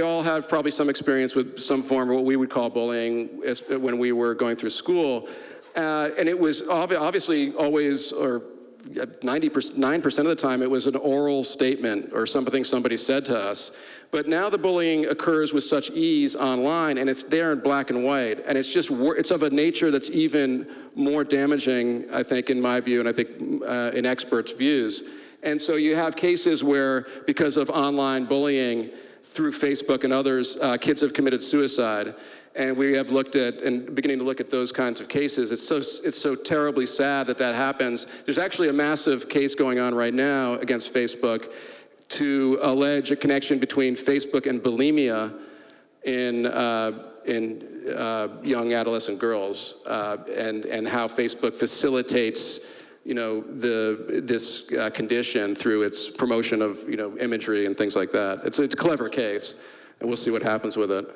all have probably some experience with some form of what we would call bullying when we were going through school, and it was obviously always, or 99% of the time, it was an oral statement or something somebody said to us. But now the bullying occurs with such ease online, and it's there in black and white, and it's of a nature that's even more damaging, I think, in my view, and I think in experts' views. And so you have cases where, because of online bullying through Facebook and others, kids have committed suicide. And we have looked at, and beginning to look at those kinds of cases. It's so terribly sad that happens. There's actually a massive case going on right now against Facebook to allege a connection between Facebook and bulimia in young adolescent girls, and how Facebook facilitates, you know, this condition through its promotion of, you know, imagery and things like that. It's a clever case, and we'll see what happens with it.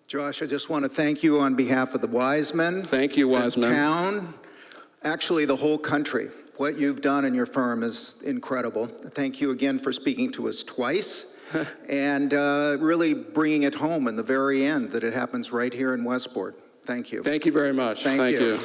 Josh, I just want to thank you on behalf of the Wiseman. Thank you, Wiseman. The town, actually the whole country. What you've done in your firm is incredible. Thank you again for speaking to us twice and really bringing it home in the very end that it happens right here in Westport. Thank you. Thank you very much. Thank you.